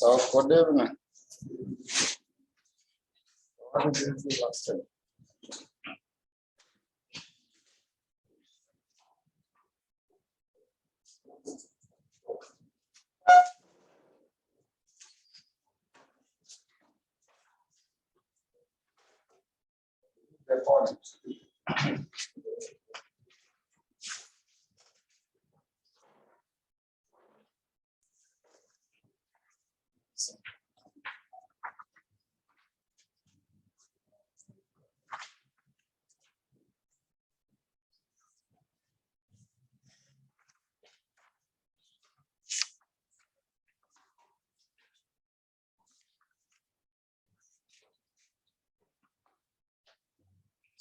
So good evening. What did you do last time?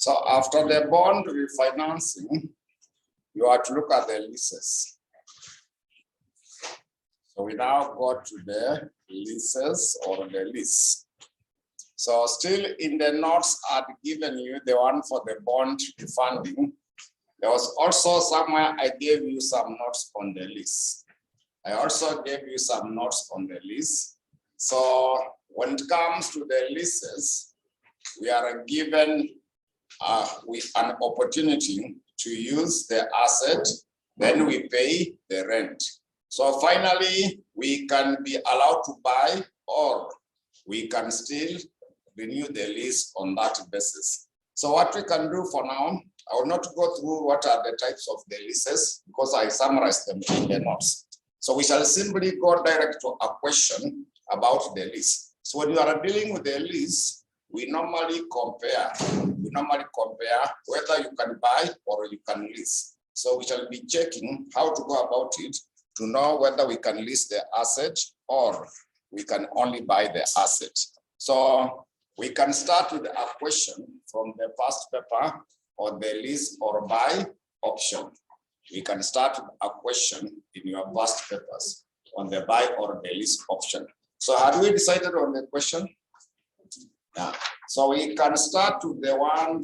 So after the bond refinancing, you have to look at the leases. So we now go to the leases or the lease. So still in the notes I've given you, the one for the bond refunding. There was also somewhere I gave you some notes on the lease. I also gave you some notes on the lease. So when it comes to the leases, we are given with an opportunity to use the asset, then we pay the rent. So finally, we can be allowed to buy, or we can still renew the lease on that basis. So what we can do for now, I will not go through what are the types of the leases because I summarized them in the notes. So we shall simply go direct to a question about the lease. So when you are dealing with the lease, we normally compare whether you can buy or you can lease. So we shall be checking how to go about it to know whether we can lease the asset or we can only buy the asset. So we can start with a question from the first paper on the lease or buy option. We can start with a question in your past papers on the buy or the lease option. So had we decided on the question? Yeah. So we can start with the one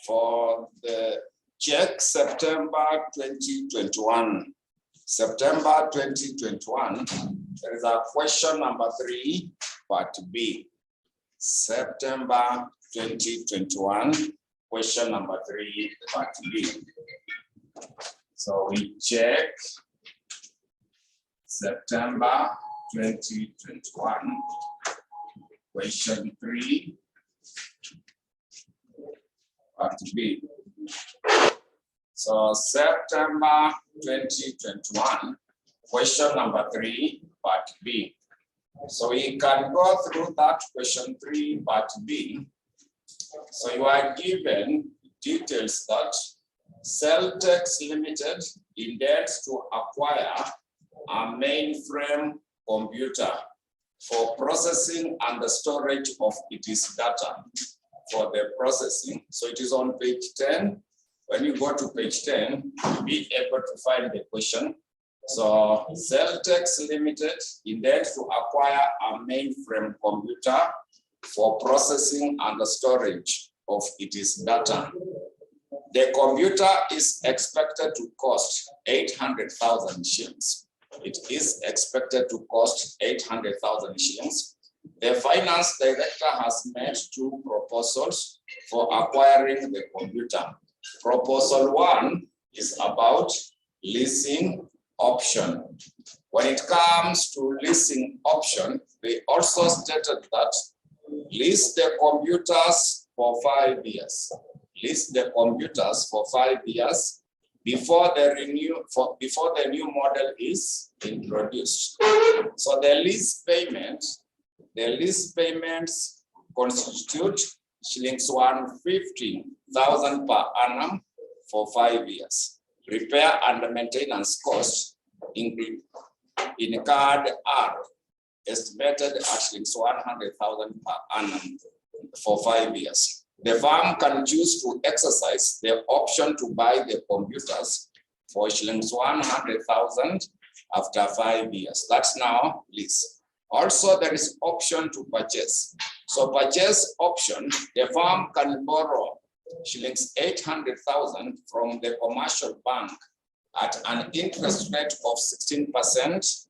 for the check September 2021. September 2021, there is a question number 3, part B. September 2021, question number 3, part B. So we check September 2021, question 3, part B. So September 2021, question number 3, part B. So we can go through that question 3, part B. So you are given details that Celtex Limited intends to acquire a mainframe computer for processing and the storage of its data for the processing. So it is on page 10. When you go to page 10, you'll be able to find the question. So Celtex Limited intends to acquire a mainframe computer for processing and the storage of its data. The computer is expected to cost 800,000 shillings. It is expected to cost 800,000 shillings. The finance director has made 2 proposals for acquiring the computer. Proposal 1 is about leasing option. When it comes to leasing option, they also stated that lease the computers for 5 years. Lease the computers for 5 years before the new model is introduced. So the lease payments constitute shillings 150,000 per annum for 5 years. Repair and maintenance costs incurred are estimated at shillings 100,000 per annum for 5 years. The firm can choose to exercise the option to buy the computers for shillings 100,000 after 5 years. That's now lease. Also, there is option to purchase. So purchase option, the firm can borrow shillings 800,000 from the commercial bank at an interest rate of 16%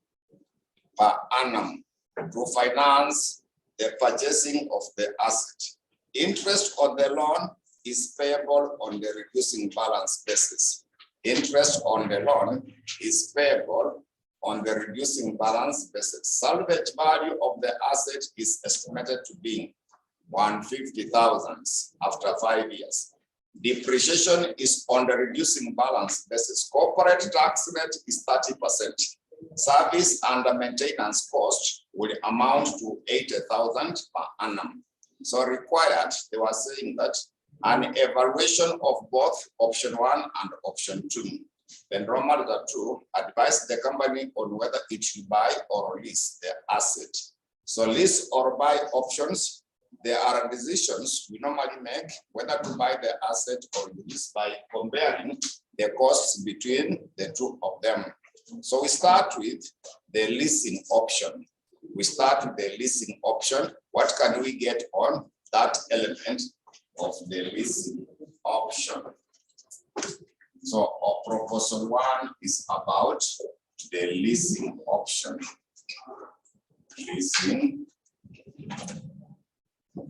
per annum to finance the purchasing of the asset. Interest on the loan is payable on the reducing balance basis. Interest on the loan is payable on the reducing balance basis. Salvage value of the asset is estimated to be 150,000 after 5 years. Depreciation is on the reducing balance basis. Corporate tax rate is 30%. Service and maintenance cost will amount to 80,000 per annum. So required, they were saying that an evaluation of both option 1 and option 2. Then Roman 2 advised the company on whether it should buy or lease the asset. So lease or buy options, there are decisions we normally make whether to buy the asset or lease by comparing the costs between the two of them. So we start with the leasing option. We start with the leasing option. What can we get on that element of the leasing option? So our proposal 1 is about the leasing option. Leasing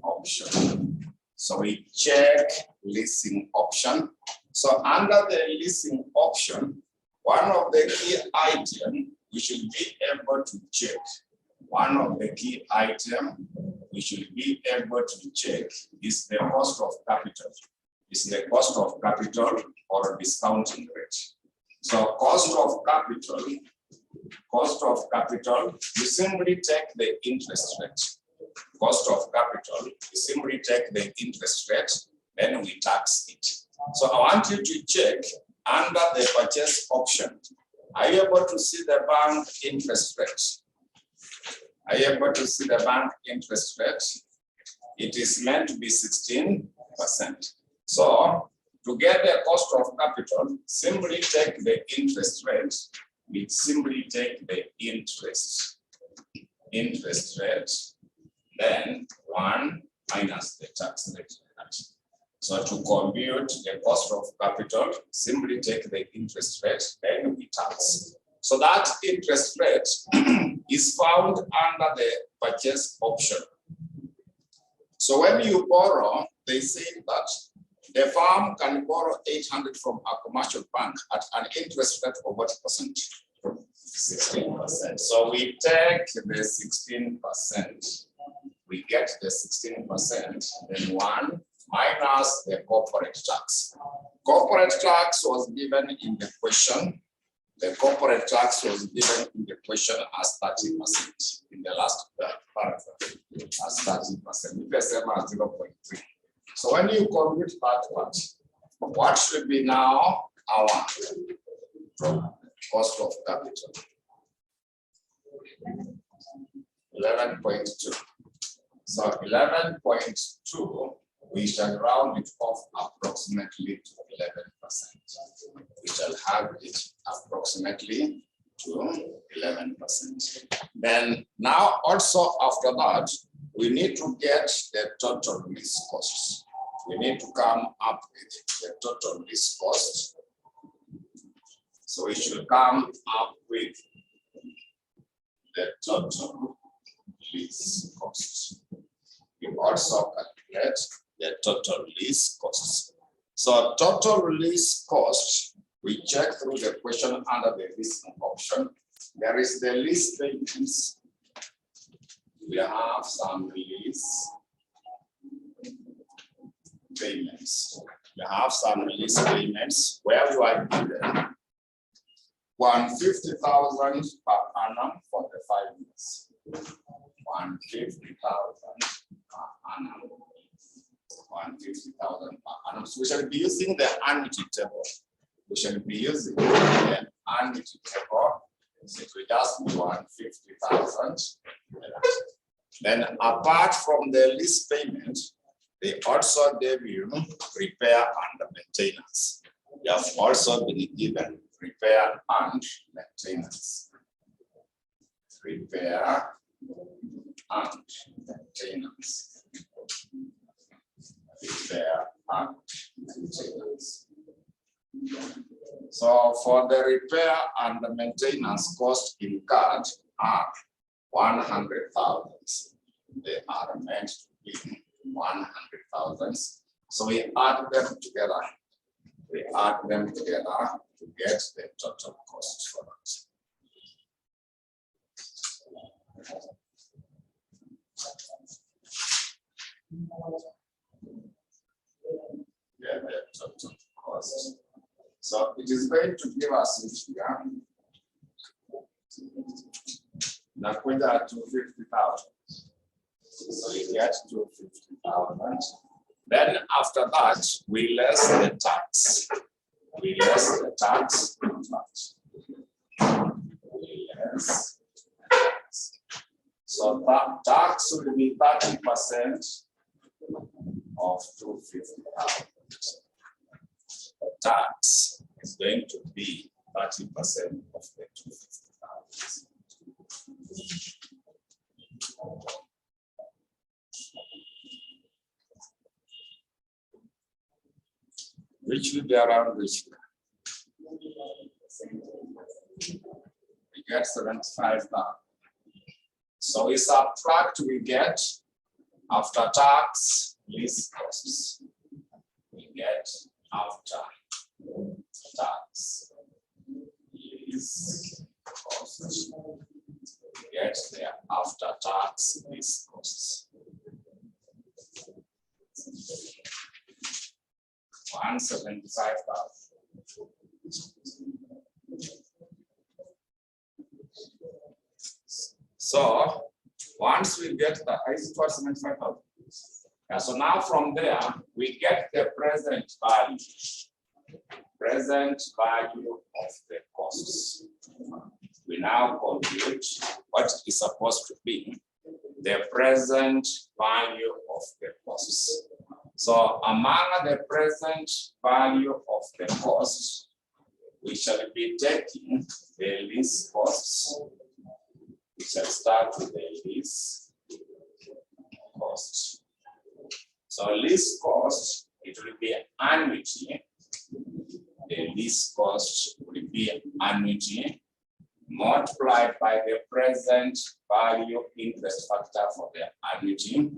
option. So we check leasing option. So under the leasing option, one of the key items we should be able to check. One of the key items we should be able to check is the cost of capital. Is the cost of capital or discounting rate. So cost of capital, you simply take the interest rate. Cost of capital, you simply take the interest rate, then we tax it. So I want you to check under the purchase option. Are you able to see the bank interest rate? Are you able to see the bank interest rate? It is meant to be 16%. So to get the cost of capital, simply take the interest rate. We simply take the interest rate, then 1 minus the tax rate. So to compute the cost of capital, simply take the interest rate, then we tax. So that interest rate is found under the purchase option. So when you borrow, they say that the firm can borrow 800 from a commercial bank at an interest rate of what percent? 16%. So we take the 16%. We get the 16%, then 1 minus the corporate tax. Corporate tax was given in the question. The corporate tax was given in the question as 30% in the last paragraph, as 30%, the same as 0.3. So when you compute that part, what should be now our cost of capital? 11.2. So 11.2, we shall round it off approximately to 11%. We shall have it approximately to 11%. Then now also after that, we need to get the total lease costs. We need to come up with the total lease cost. So we should come up with the total lease costs. We also calculate the total lease costs. So total lease cost, we check through the question under the leasing option. There is the lease payments. We have some lease payments. We have some lease payments where you are given 150,000 per annum for the 5 years. 150,000 per annum. 150,000 per annum. So we shall be using the annuity table. We shall be using the annuity table. So it will just be 150,000. Then apart from the lease payment, they also gave you repair and maintenance. You have also been given repair and maintenance. Repair and maintenance. Repair and maintenance. So for the repair and the maintenance cost incurred are 100,000. They are meant to be 100,000. So we add them together. We add them together to get the total cost for that. Get the total cost. So it is going to give us this figure. Nakuja to 50,000. So we get to 50,000. Then after that, we less the tax. We less the tax. We less the tax. So that tax will be 30% of 250,000. The tax is going to be 30% of the 250,000. Which will be around which? We get 75,000. So we subtract, we get after tax, lease costs. We get after tax, lease costs. We get there after tax, lease costs. 175,000. So once we get the is it 75,000? Yeah, so now from there we get the present value of the costs. We now compute what is supposed to be the present value of the costs. So among the present value of the costs, we shall be taking the lease costs. We shall start with the lease costs. So lease cost, it will be annuity. The lease cost will be annuity multiplied by the present value interest factor for the annuity.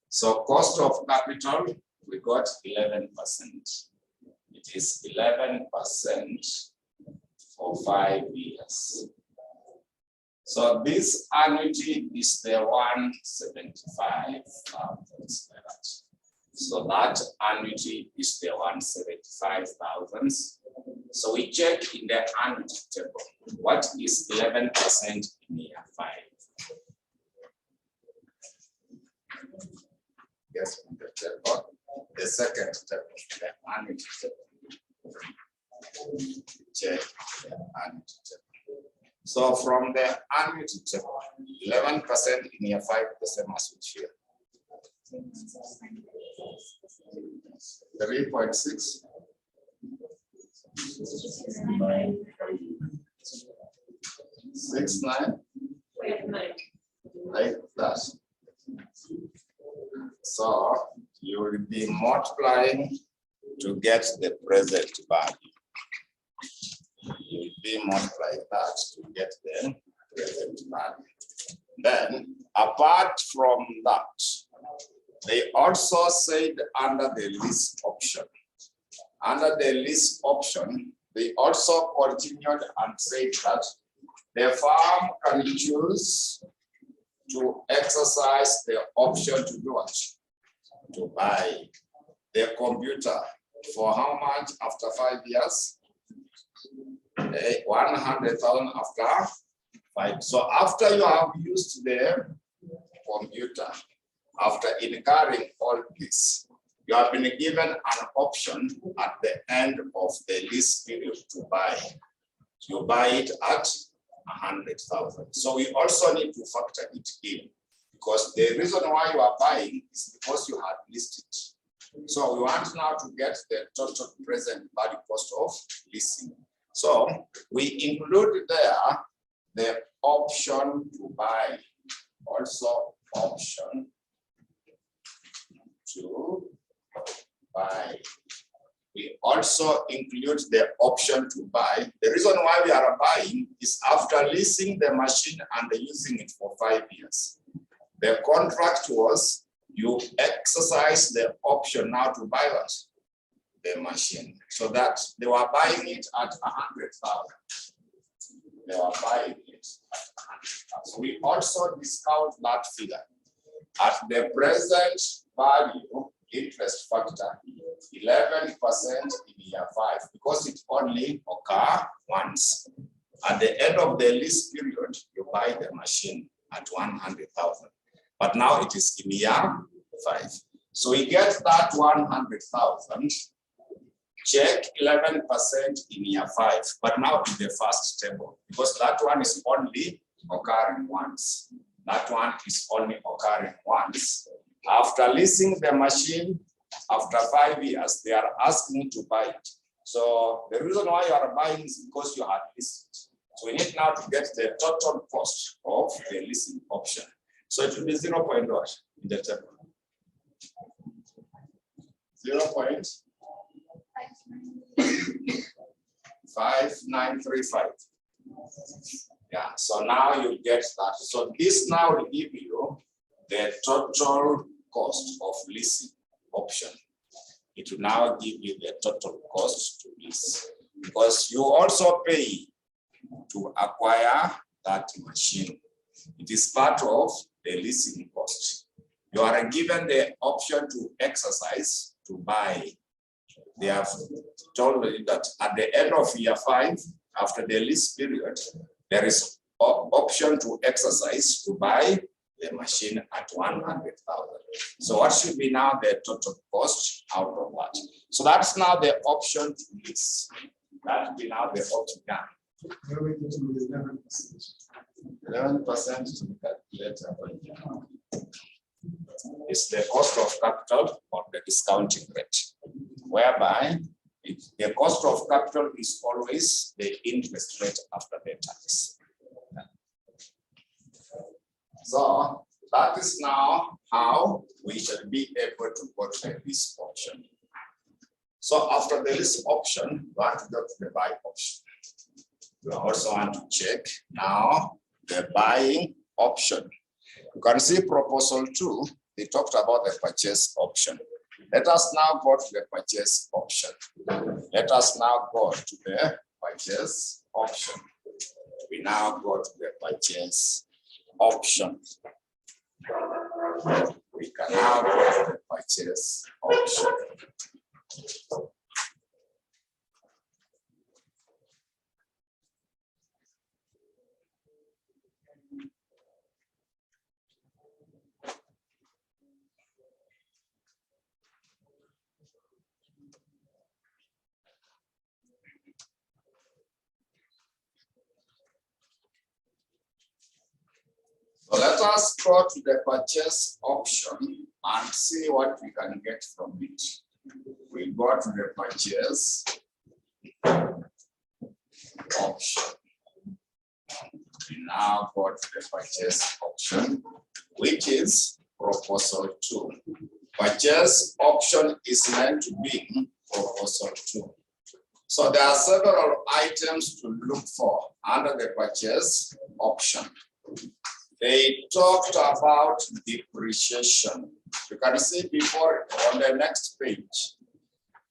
So cost of capital, we got 11%. It is 11% for 5 years. So this annuity is the 175,000. So that annuity is the 175,000. So we check in the annuity table. What is 11% in year 5? Yes, in the table. The second table, the annuity table. Check the annuity table. So from the annuity table, 11% in year 5, the same as which year? 3.6. 6.9. Like that. So you will be multiplying to get the present value. You will be multiplying that to get the present value. Then, apart from that, they also said under the lease option. Under the lease option, they also continued and said that the firm can choose to exercise the option to do what? To buy the computer for how much after 5 years? 100,000 after 5. So after you have used the computer, after incurring all this, you have been given an option at the end of the lease period to buy. You buy it at 100,000. So we also need to factor it in, because the reason why you are buying is because you had leased it. So we want now to get the total present value cost of leasing. So we include there the option to buy, also option to buy. we also include the option to buy. The reason why we are buying is after leasing the machine and using it for 5 years. The contract was you exercise the option now to buy what? The machine. So that they were buying it at 100,000. They were buying it at 100,000. So we also discount that figure. At the present value, interest factor, 11% in year 5, because it only occurs once. At the end of the lease period, you buy the machine at 100,000. But now it is in year 5. So we get that 100,000, check 11% in year 5, but now in the first table, because that one is only occurring once. That one is only occurring once. After leasing the machine, after 5 years, they are asking to buy it. So the reason why you are buying is because you had leased it. So we need now to get the total cost of the leasing option. So it will be 0. What in the table? 0.5935. Yeah, so now you get that. So this now will give you the total cost of leasing option. It will now give you the total cost to lease, because you also pay to acquire that machine. It is part of the leasing cost. You are given the option to exercise, to buy. They have told you that at the end of year 5, after the lease period, there is option to exercise to buy the machine at 100,000. So what should be now the total cost out of that? So that's now the option to lease. That will be now the option. 11% to the calculator is the cost of capital or the discounting rate, whereby the cost of capital is always the interest rate after the tax. So that is now how we shall be able to go to this option. So after the lease option, we want to go to the buy option. We also want to check now the buying option. You can see proposal 2, they talked about the purchase option. Let us now go to the purchase option. Let us now go to the purchase option. We now go to the purchase option. We can now go to the purchase option. So let us go to the purchase option and see what we can get from it. We go to the purchase option. We now go to the purchase option, which is proposal 2. Purchase option is meant to be proposal 2. So there are several items to look for under the purchase option. They talked about depreciation. You can see before on the next page.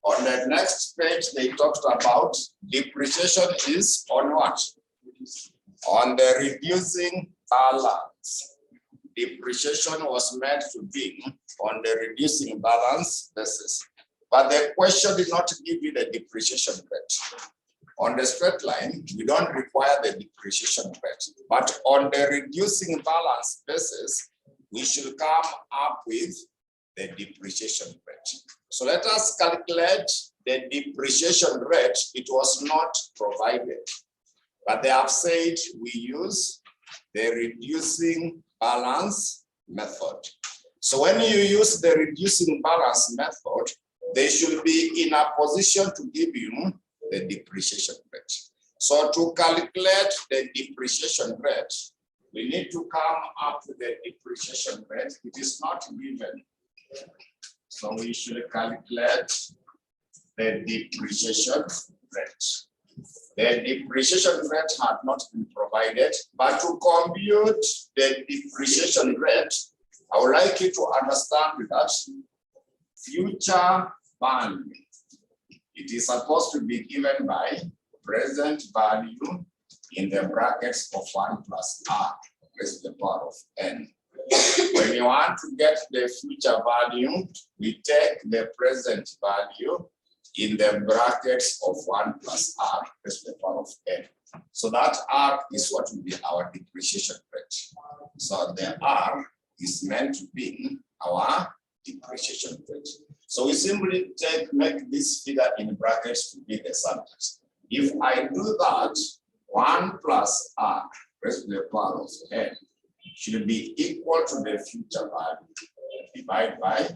On the next page, they talked about depreciation is on what? On the reducing balance. Depreciation was meant to be on the reducing balance basis. But the question did not give you the depreciation rate. On the straight line, we don't require the depreciation rate. But on the reducing balance basis, we should come up with the depreciation rate. So let us calculate the depreciation rate. It was not provided, but they have said we use the reducing balance method. So when you use the reducing balance method, they should be in a position to give you the depreciation rate. So to calculate the depreciation rate, we need to come up with the depreciation rate. It is not given. So we should calculate the depreciation rate. The depreciation rate had not been provided, but to compute the depreciation rate, I would like you to understand that future value, it is supposed to be given by present value in the brackets of 1 plus r raised to the power of n. When you want to get the future value, we take the present value in the brackets of 1 plus r raised to the power of n. So that r is what will be our depreciation rate. So the r is meant to be our depreciation rate. So we simply make this figure in brackets to be the subject. If I do that, 1 plus r raised to the power of n should be equal to the future value divided by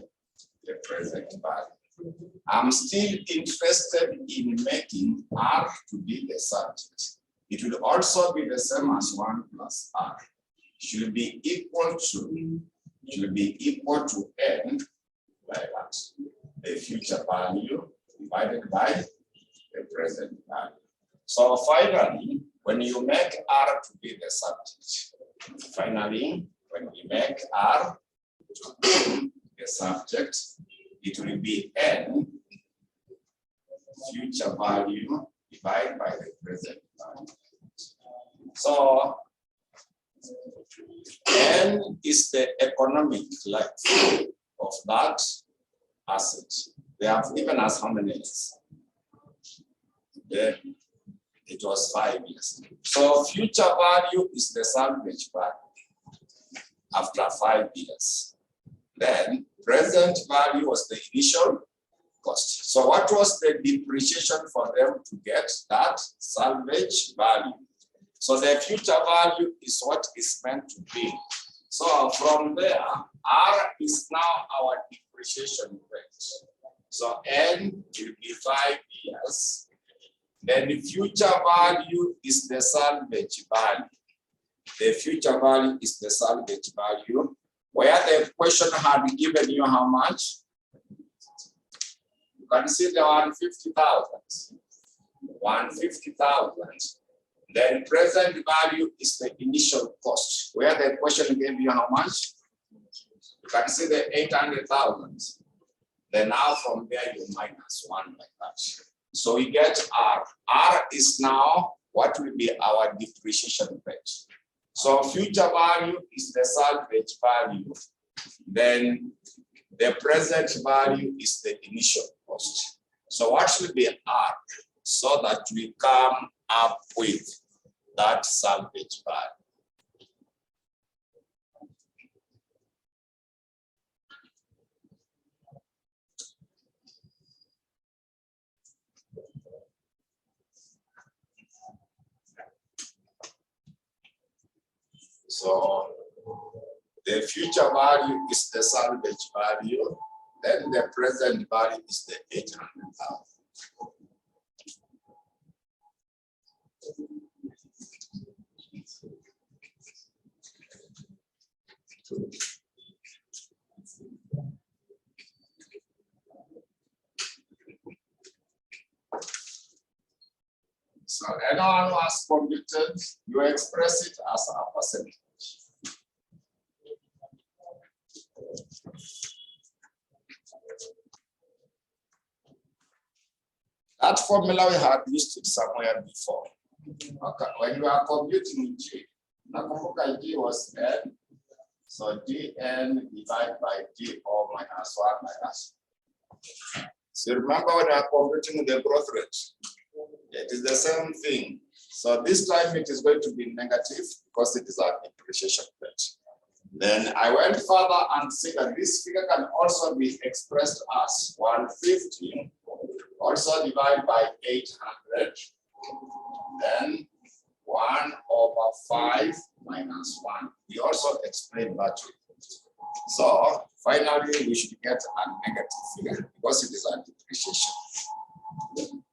the present value. I'm still interested in making r to be the subject. It will also be the same as 1 plus r. Should be equal to n by that. The future value divided by the present value. So finally, when you make r to be the subject, when we make r to be the subject, it will be n future value divided by the present value. So n is the economic life of that asset. They have given us how many years? Then it was 5 years. So future value is the salvage value after 5 years. Then present value was the initial cost. So what was the depreciation for them to get that salvage value? So the future value is what is meant to be. So from there, R is now our depreciation rate. So N will be 5 years. Then the future value is the salvage value. The future value is the salvage value, where the question had given you how much? You can see the 150,000. 150,000. Then present value is the initial cost, where the question gave you how much? You can see the 800,000. Then now from there you minus 1 like that. So we get R. R is now what will be our depreciation rate. So future value is the salvage value. Then the present value is the initial cost. So what should be R? So that we come up with that salvage value. So the future value is the salvage value, then the present value is the 800,000. So anyone who has computed, you express it as a percentage. That formula we had used it somewhere before. Okay, when you are computing G, Nakumbuka G was N, so Dn divided by Do minus 1 minus. So remember when you are computing the growth rate, it is the same thing. So this time it is going to be negative because it is a depreciation rate. Then I went further and said that this figure can also be expressed as 150, also divided by 800, then 1/5 minus 1. We also explained that. So finally, we should get a negative figure because it is a depreciation.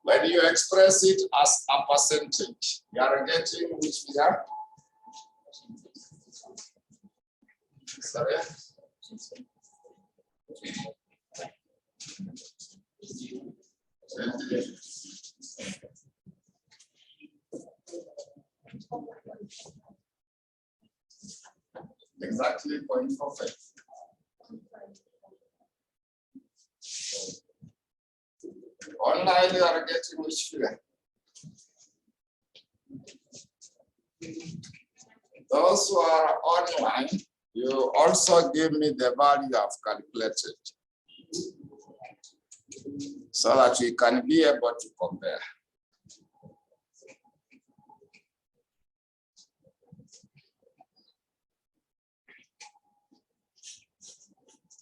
When you express it as a percentage, you are getting which figure? Sorry. Exactly 0.45. Online, you are getting which figure? Those who are online, you also give me the value I've calculated so that we can be able to compare.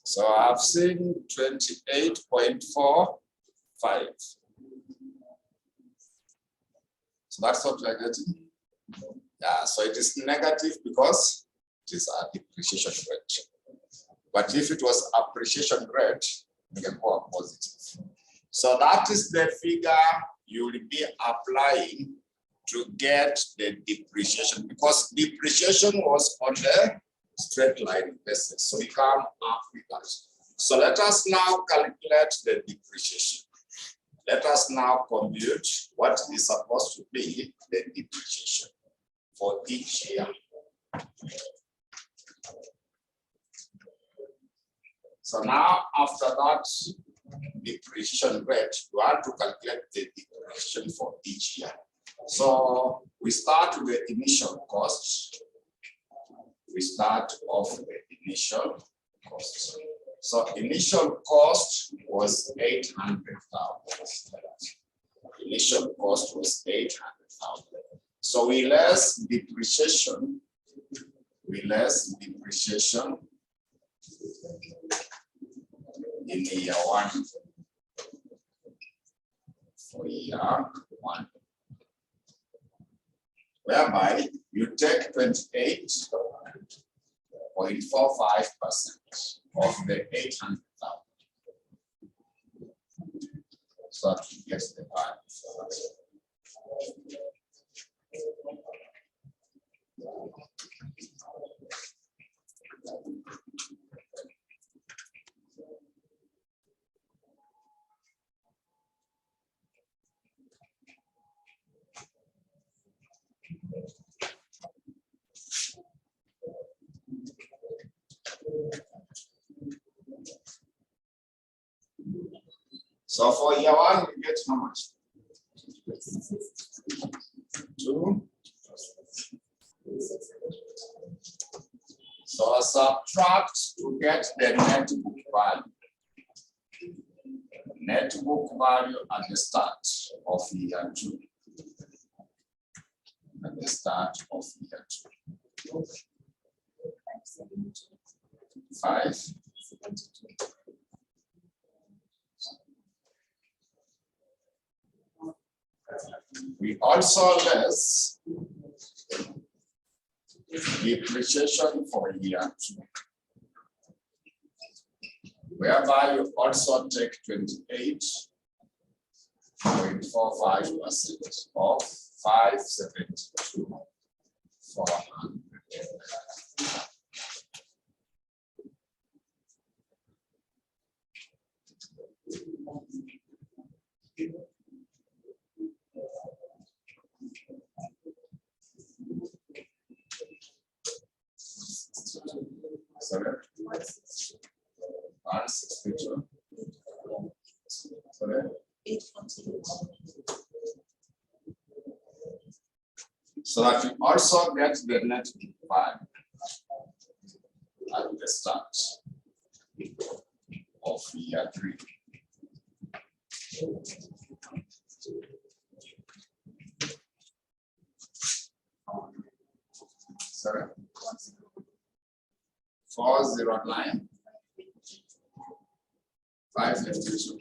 So I've seen 28.45. So that's what we are getting. Yeah, so it is negative because it is a depreciation rate. But if it was appreciation rate, we can go positive. So that is the figure you will be applying to get the depreciation, because depreciation was on the straight line basis. So we come up with that. So let us now calculate the depreciation. Let us now compute what is supposed to be the depreciation for each year. So now, after that depreciation rate, we want to calculate the depreciation for each year. So we start with the initial cost. We start off with the initial cost. So initial cost was 800,000. Initial cost was 800,000. So we less depreciation. We less depreciation in year one. For year one, whereby you take 28.45% of the 800,000. So that gets the value. So for year one, you get how much? 2. So subtract to get the net book value. Net book value at the start of year 2. At the start of year 2. 5. We also less depreciation for year 2, whereby you also take 28.45% of 572,400. Sorry? 162. Sorry? 848. So that you also get the net value at the start of year 3. Sorry? 409 552.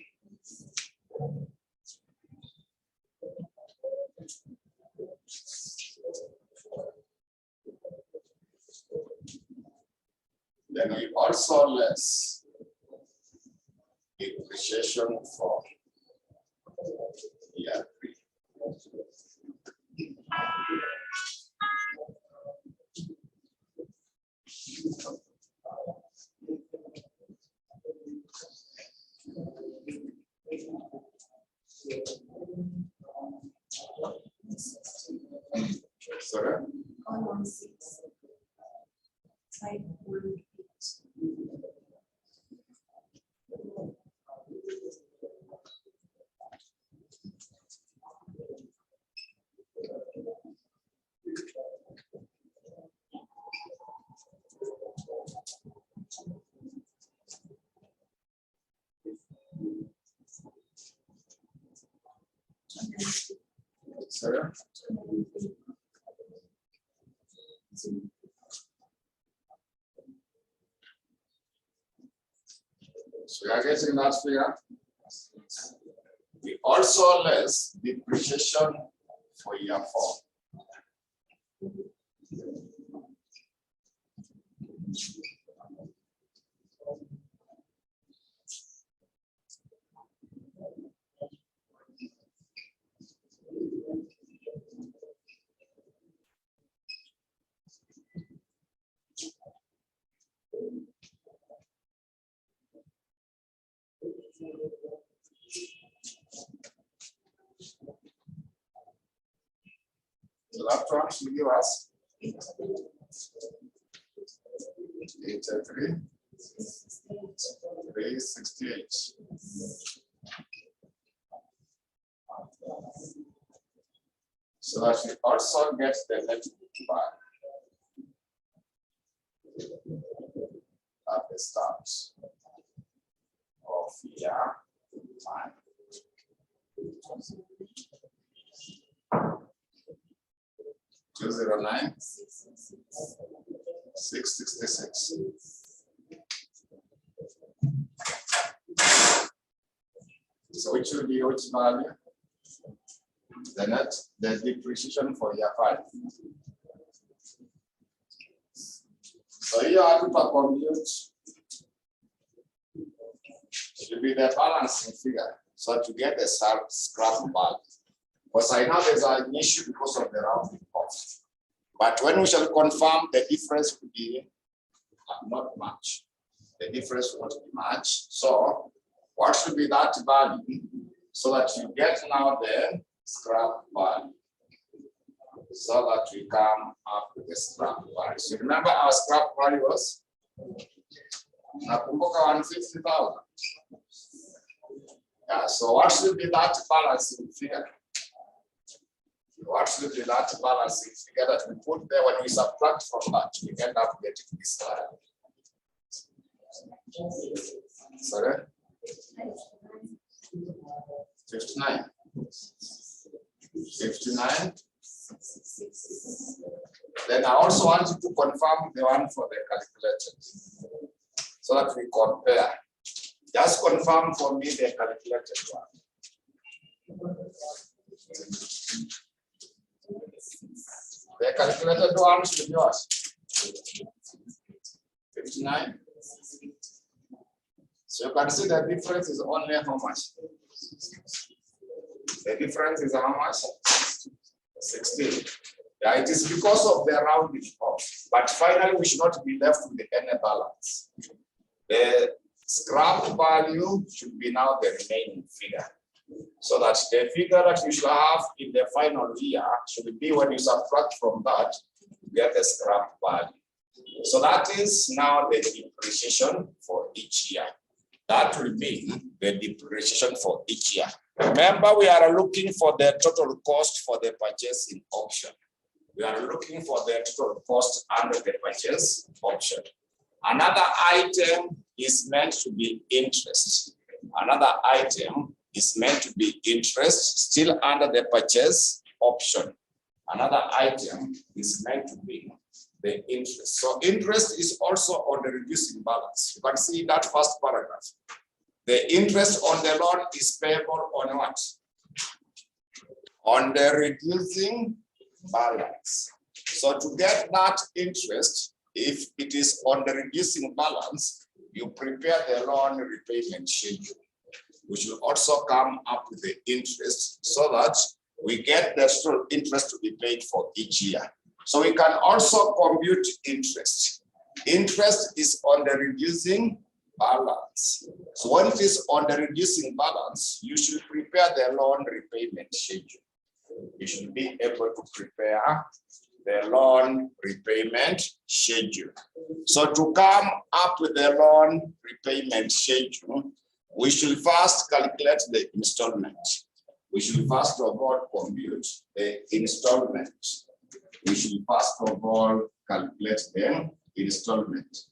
Then we also less depreciation for year 3. Sorry? 116. 518. Sorry? So we are getting that figure. We also less depreciation for year 4. So that one should give us 83, 368. So that we also get the net back at the start of year 5. 209, 666. So which will be which value? The net, the depreciation for year 5. So here I have to compute. It will be the balancing figure. So to get the scrap value. Because I know there's an issue because of the rounding off. But when we shall confirm, the difference will be not much. The difference won't be much. So what should be that value? So that you get now the scrap value. So that we come up with the scrap value. So remember our scrap value was? Nakumbuka 150,000. Yeah, so what should be that balancing figure? What should be that balancing figure that we put there? When we subtract from that, we end up getting this value. Sorry? 59. 59. Then I also want you to confirm the one for the calculator so that we compare. Just confirm for me the calculated one. The calculated one should be what? 59. So you can see the difference is only how much? The difference is how much? 16. Yeah, it is because of the rounding off. But finally, we should not be left with any balance. The scrap value should be now the remaining figure. So that the figure that you should have in the final year should be when you subtract from that, you get the scrap value. So that is now the depreciation for each year. That will be the depreciation for each year. Remember, we are looking for the total cost for the purchasing option. We are looking for the total cost under the purchase option. Another item is meant to be interest. Another item is meant to be interest, still under the purchase option. Another item is meant to be the interest. So interest is also on the reducing balance. You can see that first paragraph. The interest on the loan is payable on what? On the reducing balance. So to get that interest, if it is on the reducing balance, you prepare the loan repayment schedule, which will also come up with the interest so that we get the total interest to be paid for each year. So we can also compute interest. Interest is on the reducing balance. So when it is on the reducing balance, you should prepare the loan repayment schedule. you should be able to prepare the loan repayment schedule. So to come up with the loan repayment schedule, we should first calculate the installment. We should first of all compute the installment. We should first of all calculate the installment.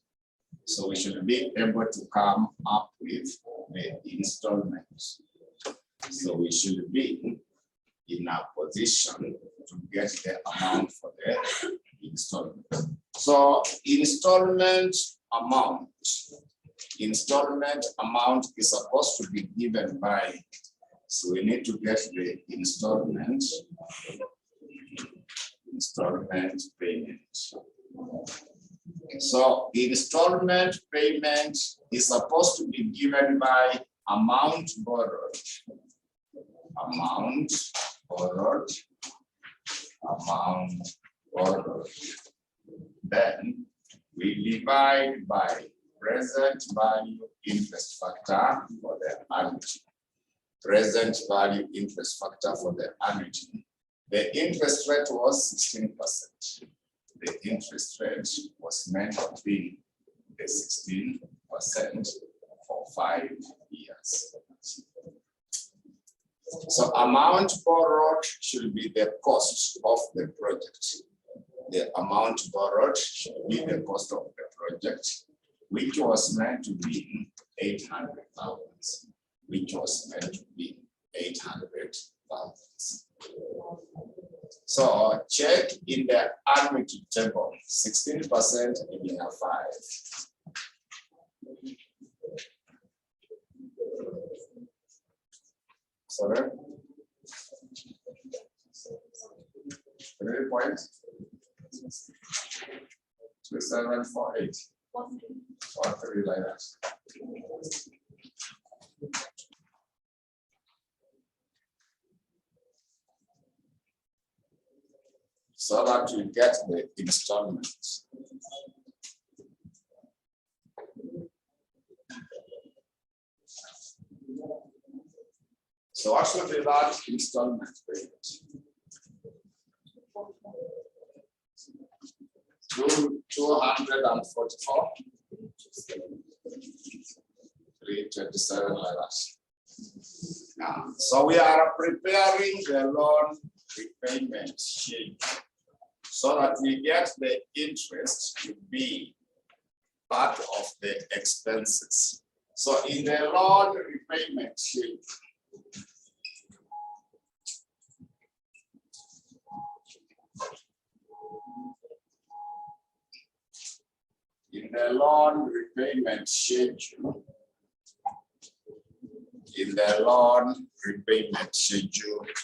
So we should be able to come up with the installment. So we should be in a position to get the amount for the installment. So installment amount is supposed to be given by, so we need to get the installment payment. So installment payment is supposed to be given by amount borrowed. Then we divide by present value interest factor for the annuity. Present value interest factor for the annuity. The interest rate was 16%. The interest rate was meant to be the 16% for 5 years. So amount borrowed should be the cost of the project. The amount borrowed should be the cost of the project, which was meant to be 800,000. Which was meant to be 800,000. So check in the annuity table, 16% in year 5. Sorry. 3 points. 2748. 43 like that. So that you get the installments. So what should be that installment payment? 244, 327 like that. So we are preparing the loan repayment schedule so that we get the interest to be part of the expenses. So in the loan repayment schedule,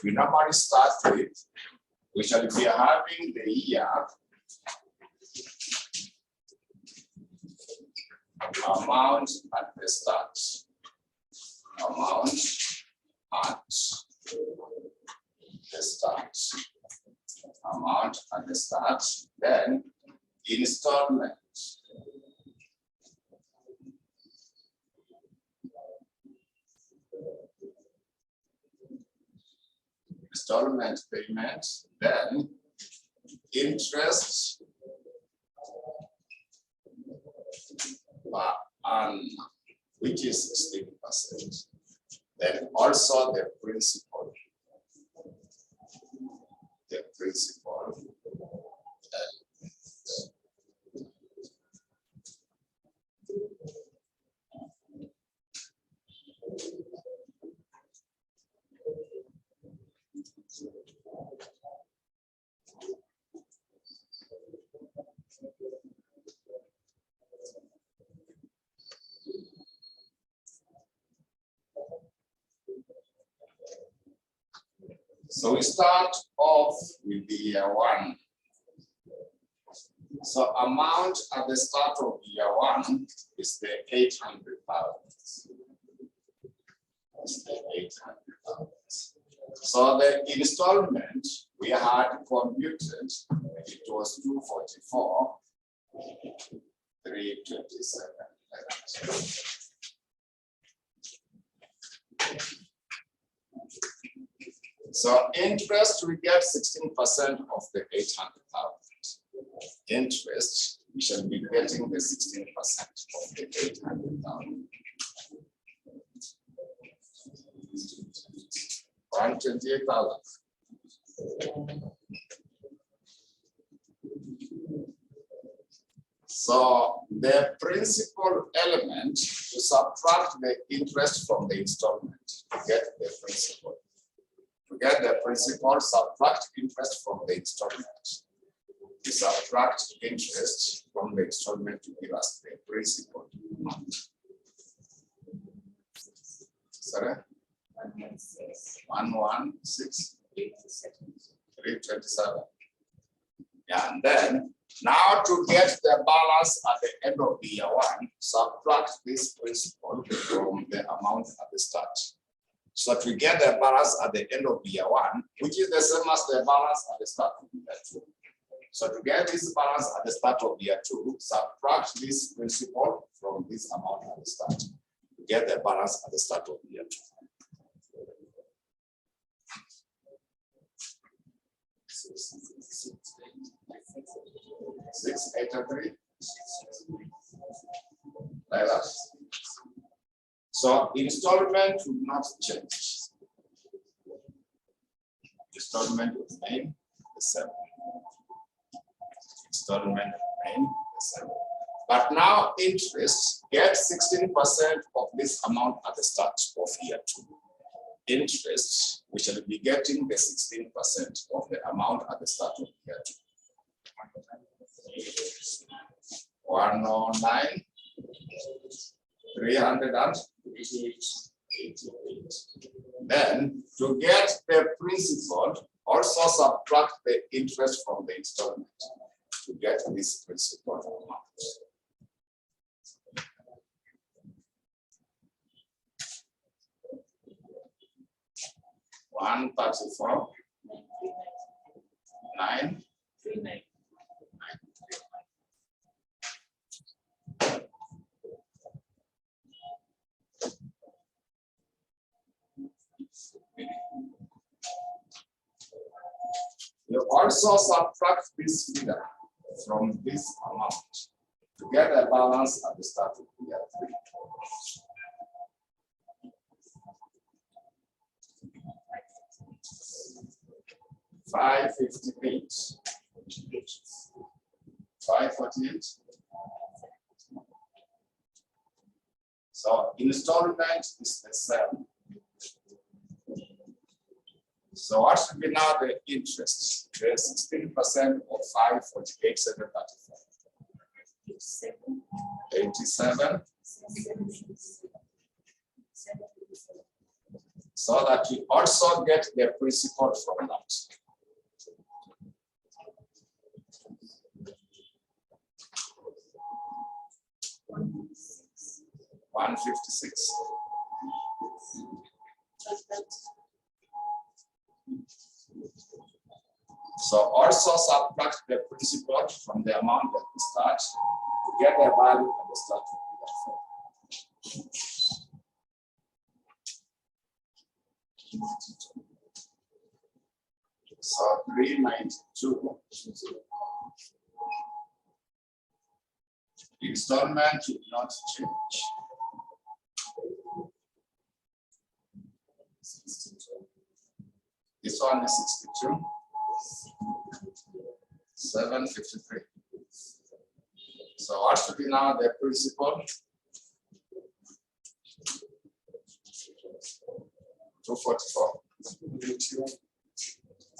we normally start with, we shall be having the year amount at the start. Amount at the start. Amount at the start. Then installment. Installment payment, then interest per annum, which is 16%. Then also the principal. The principal. So we start off with the year 1. So amount at the start of year 1 is the 800,000. It's the 800,000. So the installment we had computed, it was 244, 327. So interest, we get 16% of the 800,000. Interest, we shall be getting the 16% of the 800,000. 128,000. So the principal element, to subtract the interest from the installment to get the principal. To get the principal, subtract interest from the installment. To subtract interest from the installment to give us the principal amount. Sorry? 116,327. Yeah, and then now to get the balance at the end of the year one, subtract this principal from the amount at the start. So to get the balance at the end of year one, which is the same as the balance at the start of year two. So to get this balance at the start of year two, subtract this principal from this amount at the start. To get the balance at the start of year two. 683. Like that. So installment would not change. Installment would remain the same. Installment would remain the same. But now interest gets 16% of this amount at the start of year two. Interest, we shall be getting the 16% of the amount at the start of year two. 109, 388. Then to get the principal, also subtract the interest from the installment to get this principal amount. $134, 9, 39. You also subtract this figure from this amount to get a balance at the start of year three. $558, 548. So installment is the same. So what should be now the interest? The 16% of 548,735. 87. So that you also get the principal from that. $156. So also subtract the principal from the amount at the start to get the value at the start of year four. So 392. Installment will not change. This one is 62. 753. So what should be now the principal? 244.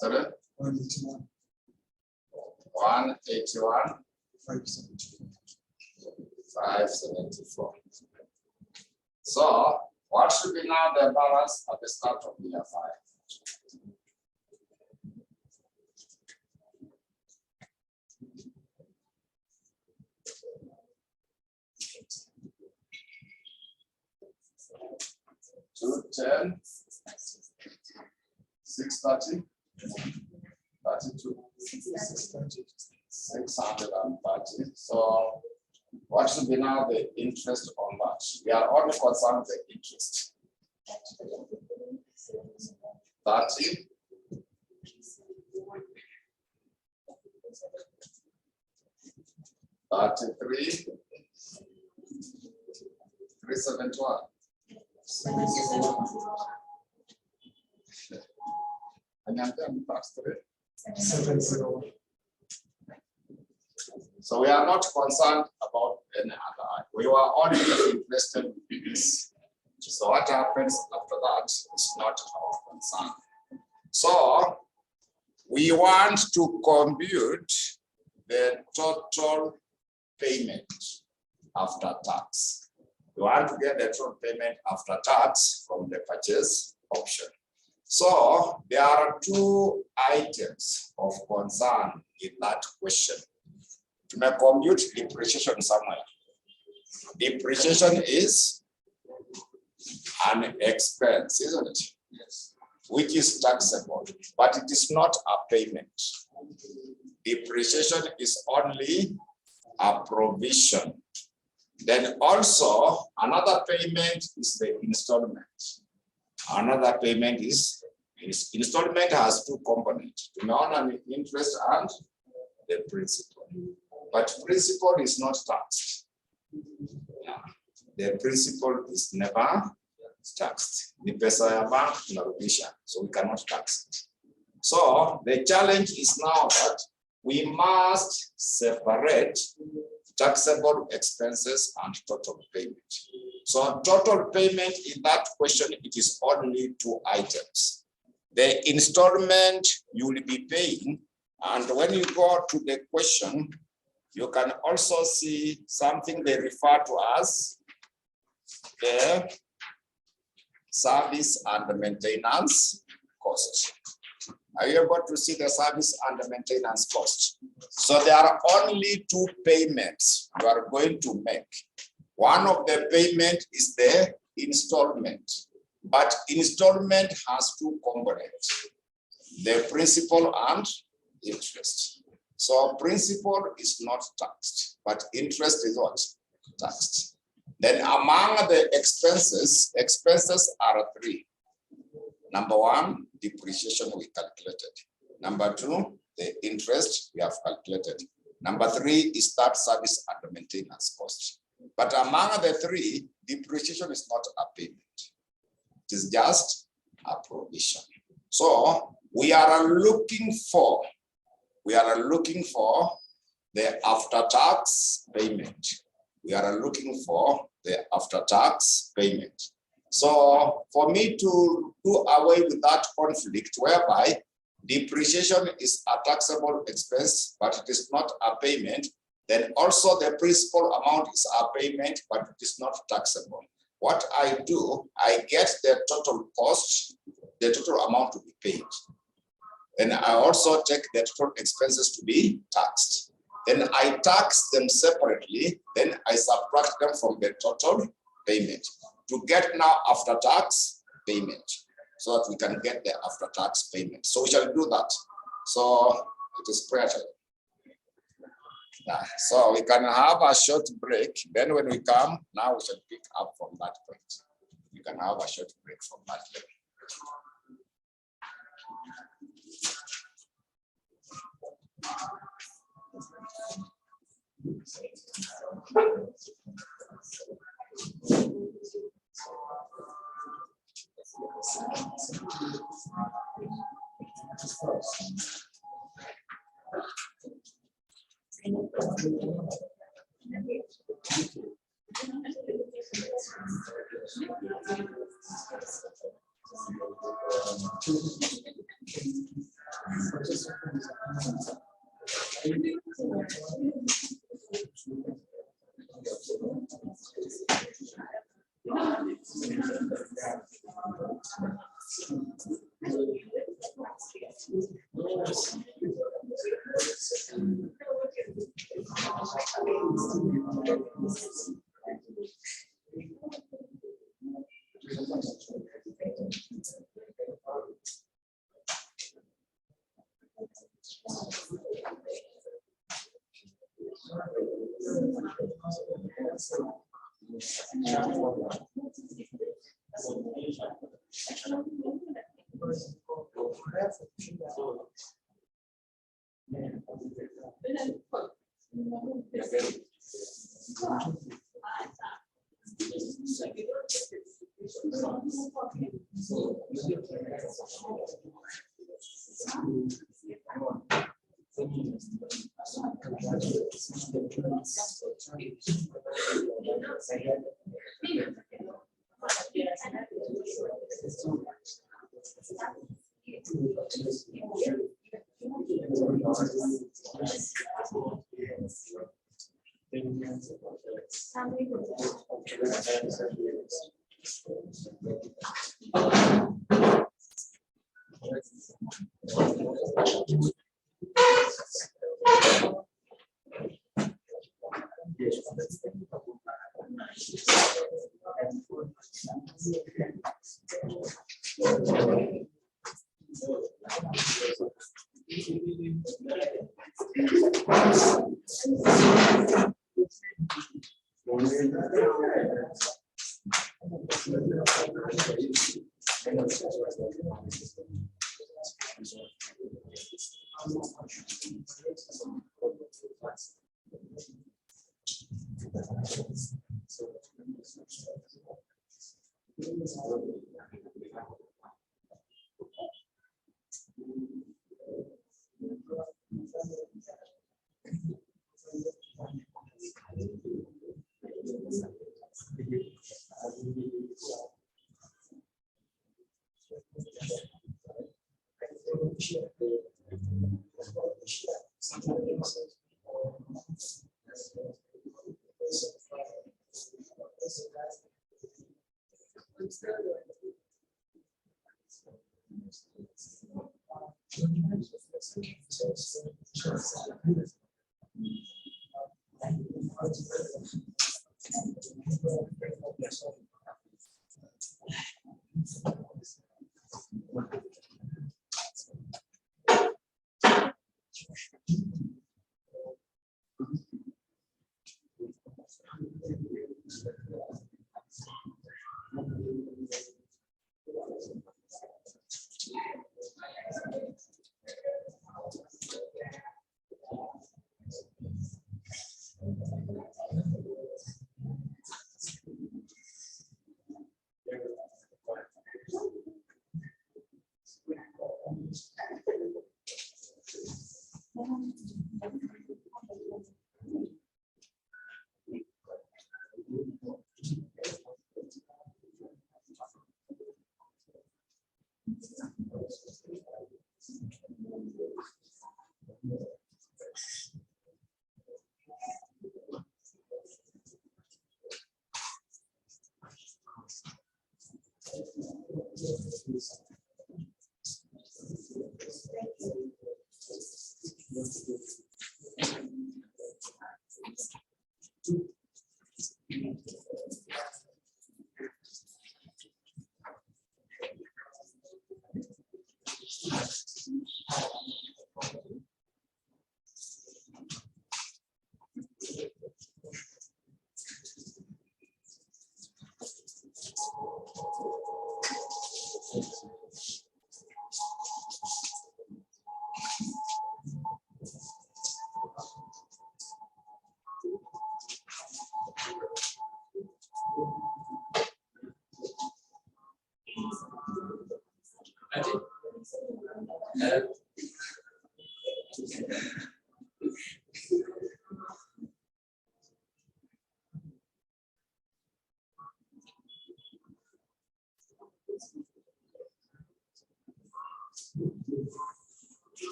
7. 181. 574. So what should be now the balance at the start of year 5? $210, 630, 32, 630. So what should be now the interest on that? We are only concerned with the interest. 30, 33, 371. And then past 3. 701. So we are not concerned about any other. We were only interested in this. So what happens after that is not our concern. So we want to compute the total payment after tax. We want to get the total payment after tax from the purchase option. So there are two items of concern in that question. To make compute depreciation somewhere. Depreciation is an expense, isn't it? Yes. Which is taxable, but it is not a payment. Depreciation is only a provision. Then also another payment is the installment. Another payment is installment has two components, the amount and interest and the principal. But principal is not taxed. Yeah. The principal is never taxed. The pesa ya bank inarudisha, so we cannot tax it. So the challenge is now that we must separate taxable expenses and total payment. So total payment in that question, it is only two items. The installment you will be paying, and when you go to the question, you can also see something they refer to as the service and maintenance cost. Are you able to see the service and the maintenance cost? So there are only two payments you are going to make. One of the payment is the installment, but installment has two components, the principal and interest. So principal is not taxed, but interest is what? Taxed. Then among the expenses are three. Number one, depreciation we calculated. Number two, the interest we have calculated. Number three is that service and maintenance cost. But among the three, depreciation is not a payment. It is just a provision. So we are looking for the after-tax payment. We are looking for the after-tax payment. So for me to do away with that conflict whereby depreciation is a taxable expense, but it is not a payment, then also the principal amount is a payment, but it is not taxable. What I do, I get the total cost, the total amount to be paid. Then I also take the total expenses to be taxed. Then I tax them separately, then I subtract them from the total payment to get now after tax payment, so that we can get the after tax payment. So we shall do that. So it is prayer time. Yeah. So we can have a short break. Then when we come, now we shall pick up from that point. You can have a short break from that level.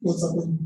What's happening?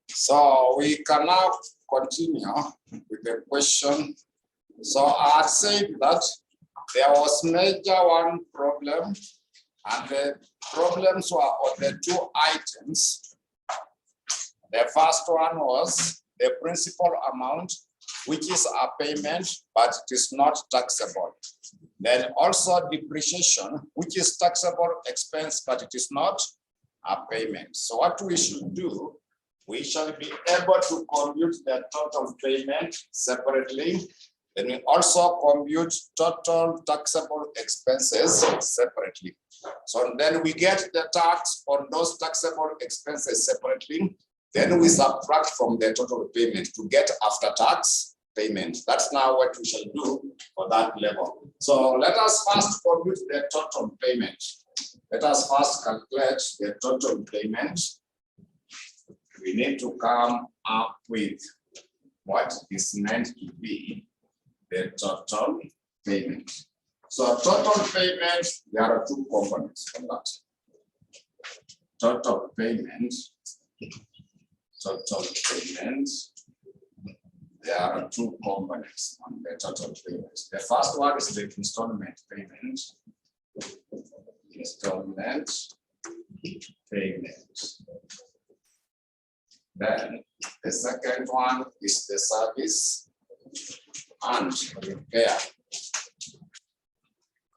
So we can now continue with the question. So I said that there was major one problem, and the problems were on the two items. The first one was the principal amount, which is a payment, but it is not taxable. Then also depreciation, which is taxable expense, but it is not a payment. So what we should do, we shall be able to compute the total payment separately. Then we also compute total taxable expenses separately. So then we get the tax on those taxable expenses separately. Then we subtract from the total payment to get after tax payment. That's now what we shall do for that level. So let us first compute the total payment. Let us first calculate the total payment. We need to come up with what is meant to be the total payment. So total payment, there are two components for that. Total payment, there are two components on the total payment. The first one is the installment payment. Installment payment. Then the second one is the service and repair. You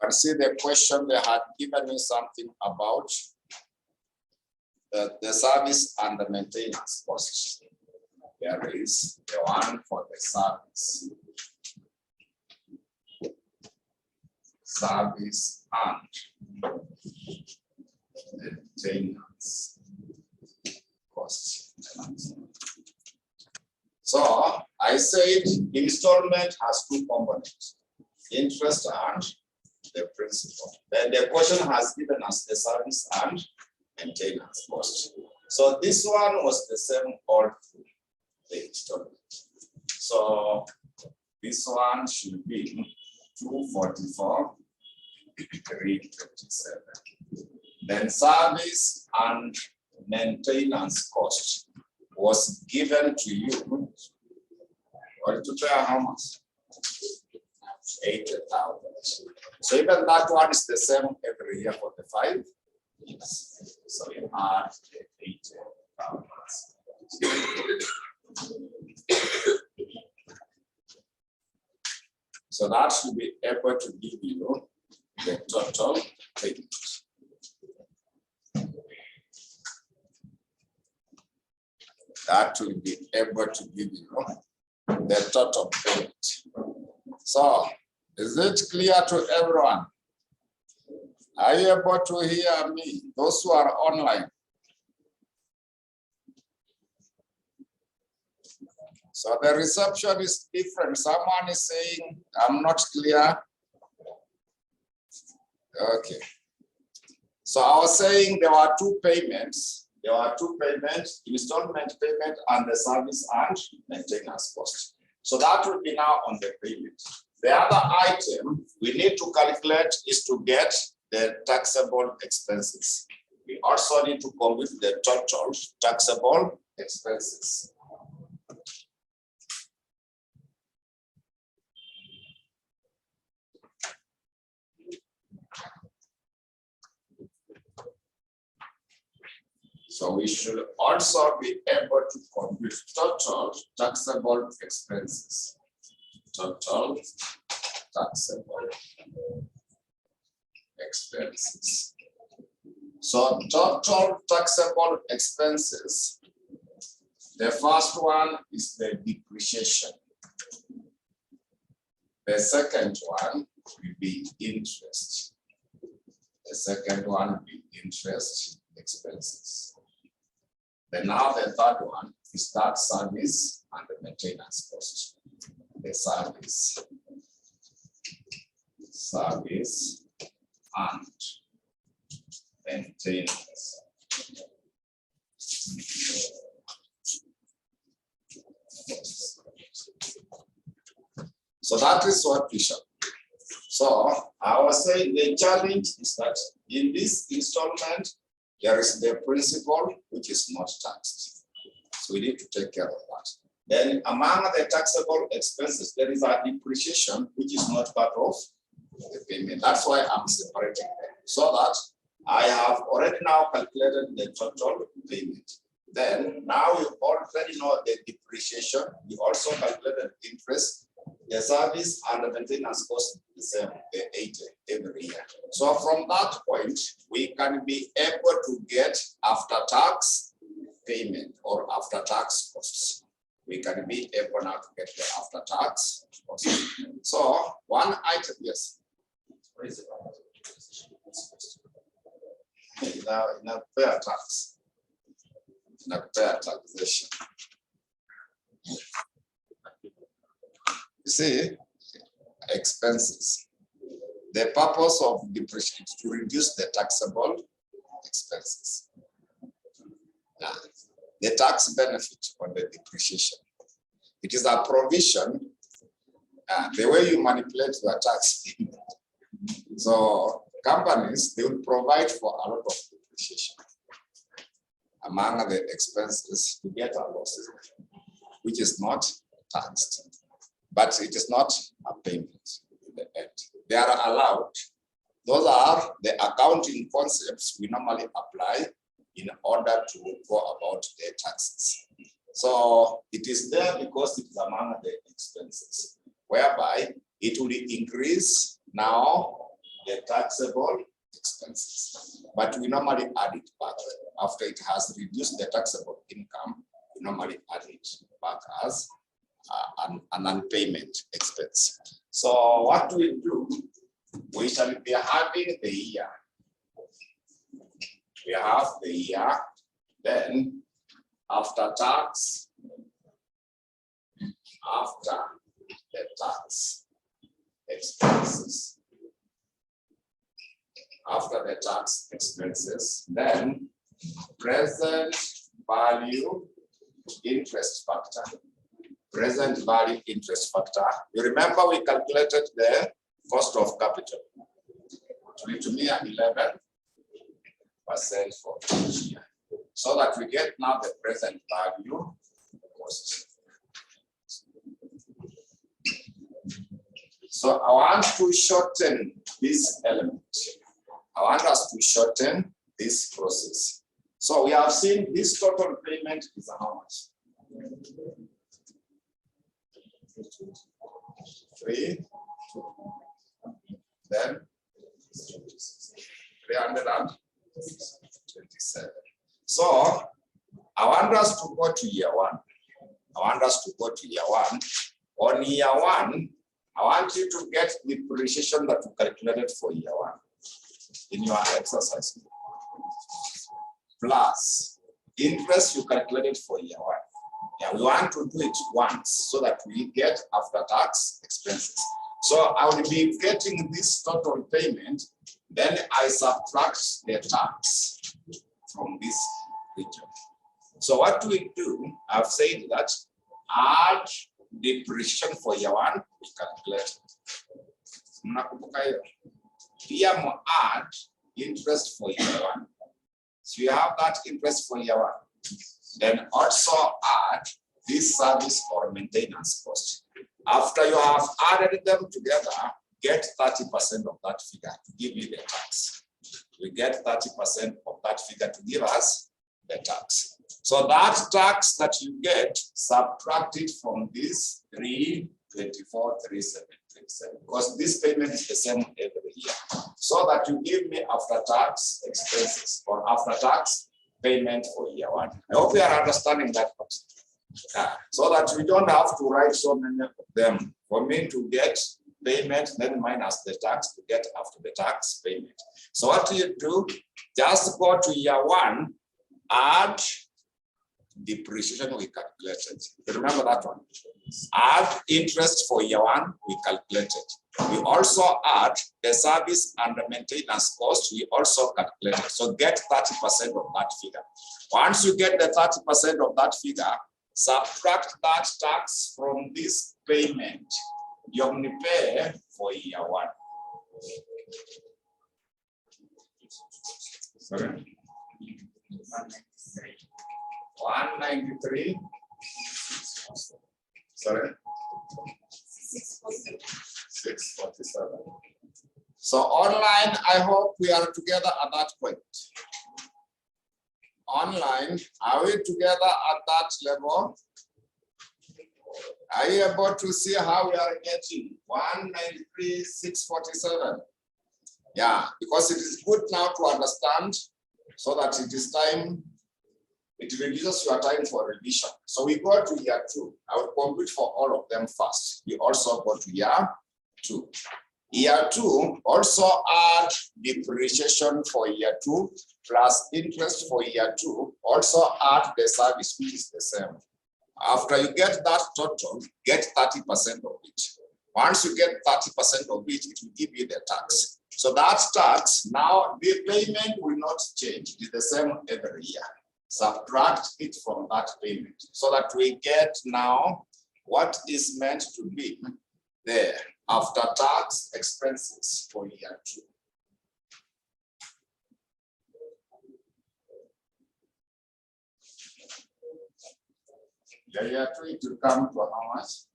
can see the question they had given me something about the service and the maintenance costs. There is the one for the service. Service and maintenance costs. So I said installment has two components, interest and the principal. Then the question has given us the service and maintenance cost. So this one was the same all through the installment. So this one should be 244, 327. Then service and maintenance cost was given to you, or to pay how much? 80,000. So even that one is the same every year for the 5 years. So you add 80,000. So that should be able to give you the total payment. That will be able to give you the total payment. So, is it clear to everyone? Are you able to hear me? Those who are online. So the reception is different. Someone is saying, I'm not clear. Okay. So I was saying there were two payments. There are two payments, installment payment and the service and maintenance cost. So that will be now on the payment. The other item we need to calculate is to get the taxable expenses. We also need to compute the total taxable expenses. So we should also be able to compute total taxable expenses. Total taxable expenses. So total taxable expenses, the first one is the depreciation. The second one will be interest. The second one will be interest expenses. Then now the third one is that service and the maintenance cost. The service and maintenance. So that is what we shall. So I was saying the challenge is that in this installment, there is the principal which is not taxed. So we need to take care of that. Then among the taxable expenses, there is a depreciation which is not part of the payment. That's why I'm separating them. So that I have already now calculated the total payment. Then now you already know the depreciation. You also calculated interest, the service and the maintenance cost the same, the 80 every year. So from that point, we can be able to get after tax payment or after tax costs. We can be able now to get the after tax costs. So one item, yes. What is it? In a fair tax. In a fair taxation. You see, expenses. The purpose of depreciation is to reduce the taxable expenses. Now, the tax benefit on the depreciation. It is a provision, the way you manipulate the tax payment. So companies, they will provide for a lot of depreciation among the expenses to get a loss, which is not taxed, but it is not a payment in the end. They are allowed. Those are the accounting concepts we normally apply in order to go about the taxes. So it is there because it is among the expenses, whereby it will increase now the taxable expenses. But we normally add it back. After it has reduced the taxable income, we normally add it back as an unpayment expense. So what we do, we shall be having the year. We have the year, then after tax, after the tax expenses. After the tax expenses, then present value interest factor. Present value interest factor. You remember we calculated the cost of capital. To me, 11% for each year. So that we get now the present value cost. So I want to shorten this element. I want us to shorten this process. So we have seen this total payment is how much? 3, then 327. So I want us to go to year 1. I want us to go to year 1. On year 1, I want you to get the depreciation that you calculated for year 1 in your exercise. Plus interest you calculated for year 1. Yeah, we want to do it once so that we get after tax expenses. So I will be getting this total payment, then I subtract the tax from this region. So what we do, I've said that add depreciation for year 1, we calculate. Here add interest for year 1. So you have that interest for year 1. Then also add this service or maintenance cost. After you have added them together, get 30% of that figure to give you the tax. We get 30% of that figure to give us the tax. So that tax that you get, subtract it from this 324,377, because this payment is the same every year. So that you give me after tax expenses or after tax payment for year 1. I hope you are understanding that part. So that we don't have to write so many of them for me to get payment, then minus the tax to get after the tax payment. So what do you do? Just go to year 1, add depreciation we calculated. You remember that one? Add interest for year 1, we calculated. We also add the service and the maintenance cost, we also calculated. So get 30% of that figure. Once you get the 30% of that figure, subtract that tax from this payment. Yomnipe for year 1. Sorry. 193. Sorry. 647. So online, I hope we are together at that point. Online, are we together at that level? Are you able to see how we are getting 193, 647? Yeah, because it is good now to understand so that it is time, it reduces your time for revision. So we go to year 2. I will complete for all of them first. We also go to year 2. Year 2 also add depreciation for year 2 plus interest for year 2. Also add the service, which is the same. After you get that total, get 30% of it. Once you get 30% of it, it will give you the tax. So that tax, now the payment will not change. It is the same every year. Subtract it from that payment so that we get now what is meant to be there after tax expenses for year 2. Year 2, it will come to how much?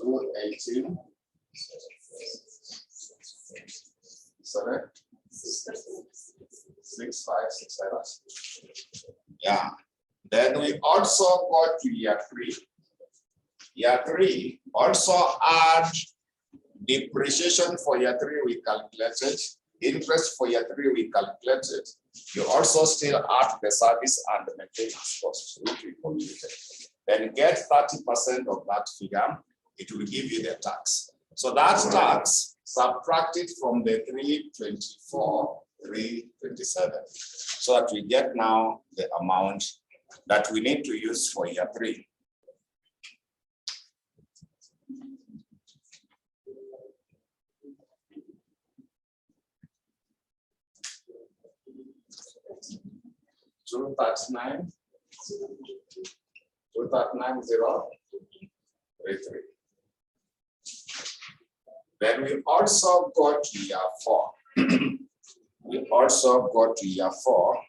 218. Sorry? 6567. Yeah. Then we also go to year 3. Year 3 also add depreciation for year 3 we calculated, interest for year 3 we calculated. You also still add the service and the maintenance costs, which we computed. Then get 30% of that figure, it will give you the tax. So that tax subtracted from the 324, 327. So that we get now the amount that we need to use for year 3. Two 39, 239,033. Then we also go to year 4. We also go to year 4.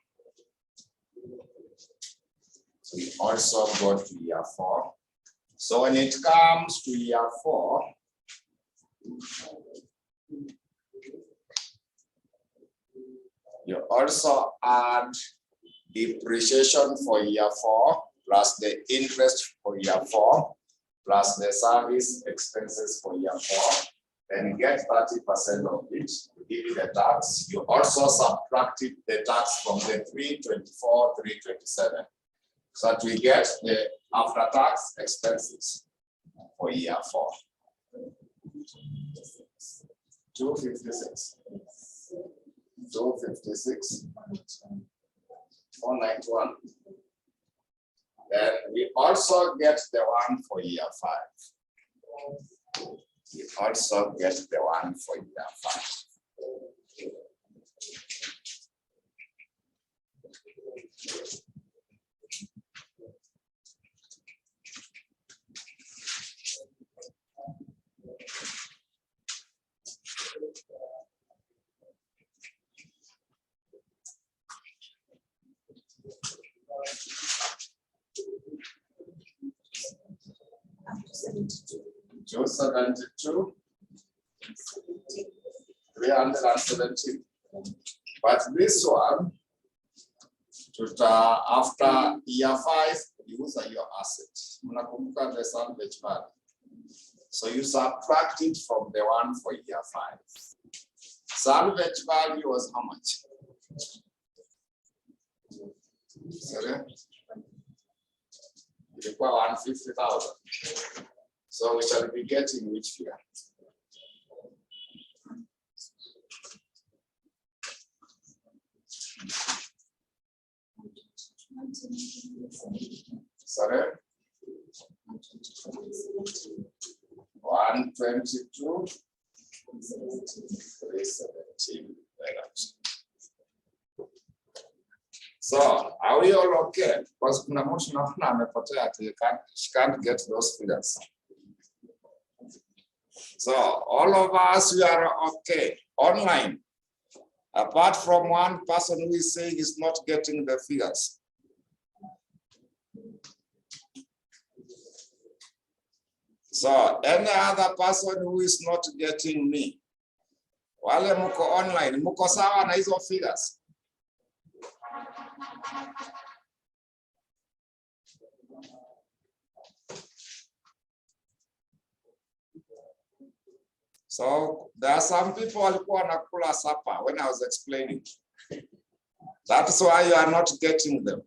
We also go to year 4. So when it comes to year 4, you also add depreciation for year 4 plus the interest for year 4 plus the service expenses for year 4. Then get 30% of it to give you the tax. You also subtracted the tax from the 324, 327. So that we get the after tax expenses for year 4. 256. 256. 491. Then we also get the one for year 5. We also get the one for year 5. Joe 72, 317. But this one, after year 5, use your asset. Unakumbuka the salvage value. So you subtract it from the one for year 5. Salvage value was how much? Sorry? It requires 150,000. So we shall be getting which figure? Sorry? 122, 317. So are we all okay? Because she can't get those figures. So all of us, we are okay online, apart from one person who is saying he's not getting the figures. So any other person who is not getting me, wale muko online, muko sawa na hizo figures? So there are some people walikuwa wanakula supper when I was explaining. That's why you are not getting them.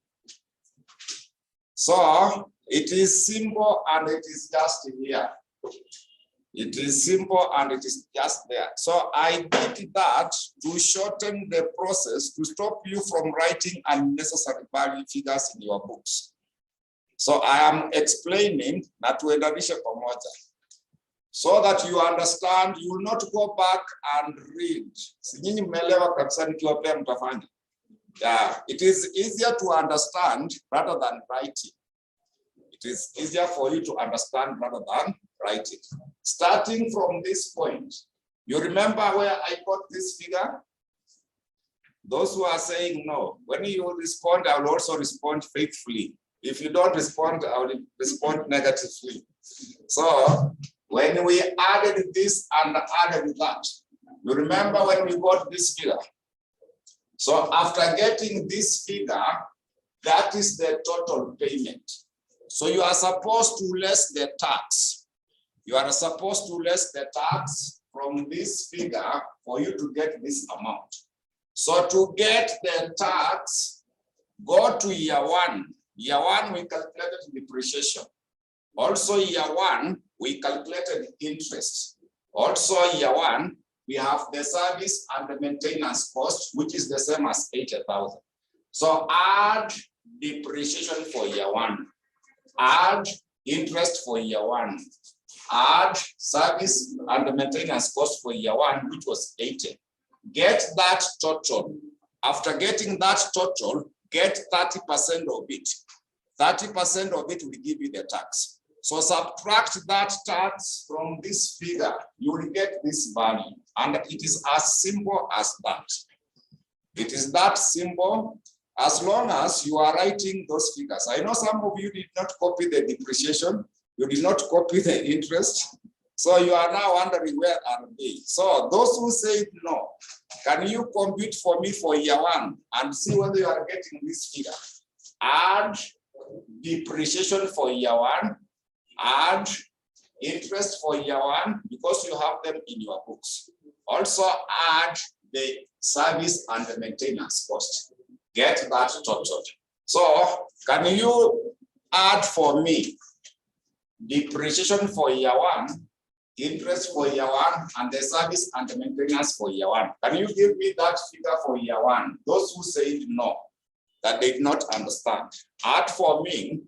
So it is simple and it is just here. It is simple and it is just there. So I did that to shorten the process, to stop you from writing unnecessary value figures in your books. So I am explaining that tuendanishe pamoja, so that you understand. You will not go back and read. Yeah, it is easier to understand rather than writing. It is easier for you to understand rather than writing. Starting from this point, you remember where I got this figure? Those who are saying no, when you respond, I will also respond faithfully. If you don't respond, I will respond negatively. So when we added this and added that, you remember when we got this figure? So after getting this figure, that is the total payment. So you are supposed to less the tax. You are supposed to less the tax from this figure for you to get this amount. So to get the tax, go to year one. Year one, we calculated depreciation. Also year one, we calculated interest. Also year one, we have the service and the maintenance cost, which is the same as 80,000. So add depreciation for year one, add interest for year one, add service and the maintenance cost for year one, which was 80. Get that total. After getting that total, get 30% of it. 30% of it will give you the tax. So subtract that tax from this figure, you will get this value. And it is as simple as that. It is that simple, as long as you are writing those figures. I know some of you did not copy the depreciation, you did not copy the interest. So you are now wondering, where are they? So those who say no, can you compute for me for year one and see whether you are getting this figure? Add depreciation for year one, add interest for year one, because you have them in your books. Also add the service and the maintenance cost. Get that total. So can you add for me depreciation for year one, interest for year one, and the service and the maintenance for year one? Can you give me that figure for year one? Those who said no, that they did not understand. Add for me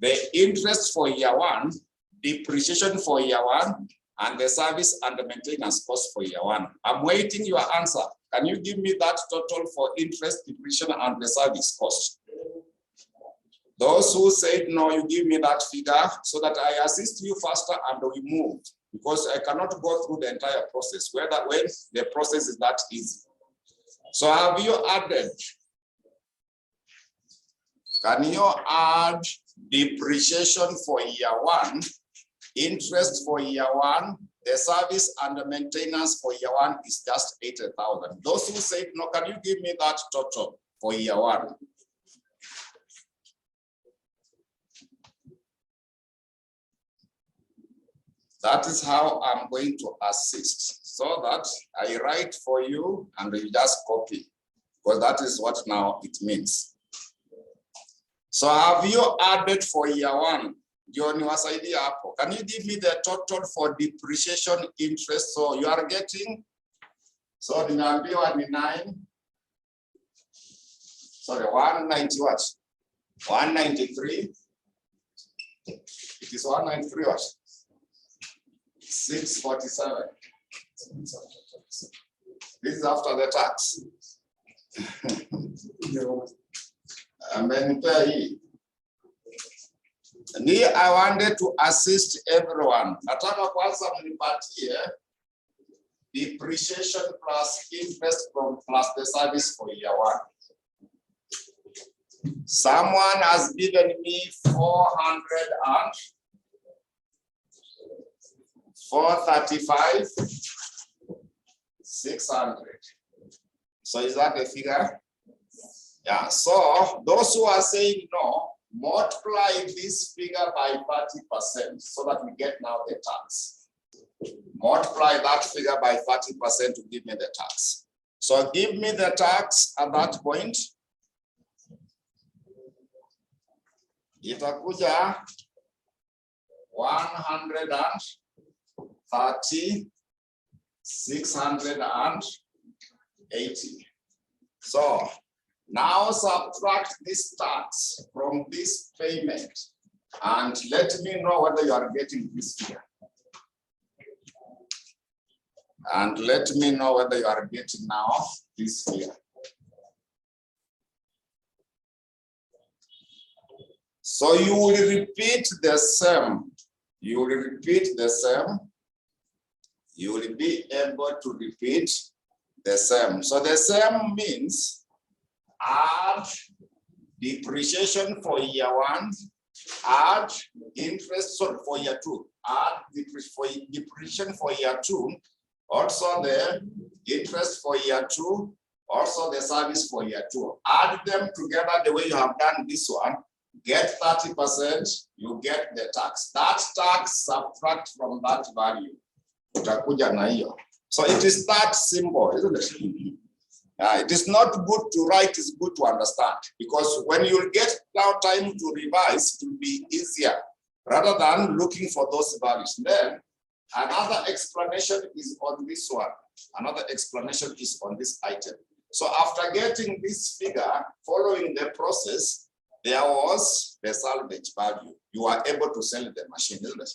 the interest for year one, depreciation for year one, and the service and the maintenance cost for year one. I'm waiting your answer. Can you give me that total for interest, depreciation, and the service cost? Those who said no, you give me that figure so that I assist you faster and we move, because I cannot go through the entire process when the process is that easy. So have you added? Can you add depreciation for year one, interest for year one, the service and the maintenance for year one is just 80,000. Those who said no, can you give me that total for year one? That is how I'm going to assist, so that I write for you and you just copy, because that is what now it means. So have you added for year one? Can you give me the total for depreciation, interest? So you are getting, so the number 190 what? 193. It is 193 what? 647. This is after the tax. amenipea hii. Ni I wanted to assist everyone. Nataka kwanza mnipatie depreciation plus interest plus the service for year 1. Someone has given me 435, 600. So is that the figure? Yeah. So those who are saying no, multiply this figure by 30% so that we get now the tax. Multiply that figure by 30% to give me the tax. So give me the tax at that point. Itakuja 130, 680. So now subtract this tax from this payment and let me know whether you are getting this figure. And let me know whether you are getting now this figure. So you will repeat the same. You will repeat the same. You will be able to repeat the same. So the same means add depreciation for year 1, add interest for year 2, add depreciation for year 2, also the interest for year 2, also the service for year 2. Add them together the way you have done this one. Get 30%, you get the tax. That tax subtract from that value. Utakuja na hiyo. So it is that simple, isn't it? It is not good to write, it's good to understand. Because when you get now time to revise, it will be easier rather than looking for those values. Then another explanation is on this one. Another explanation is on this item. So after getting this figure, following the process, there was the salvage value. You are able to sell the machine, isn't it?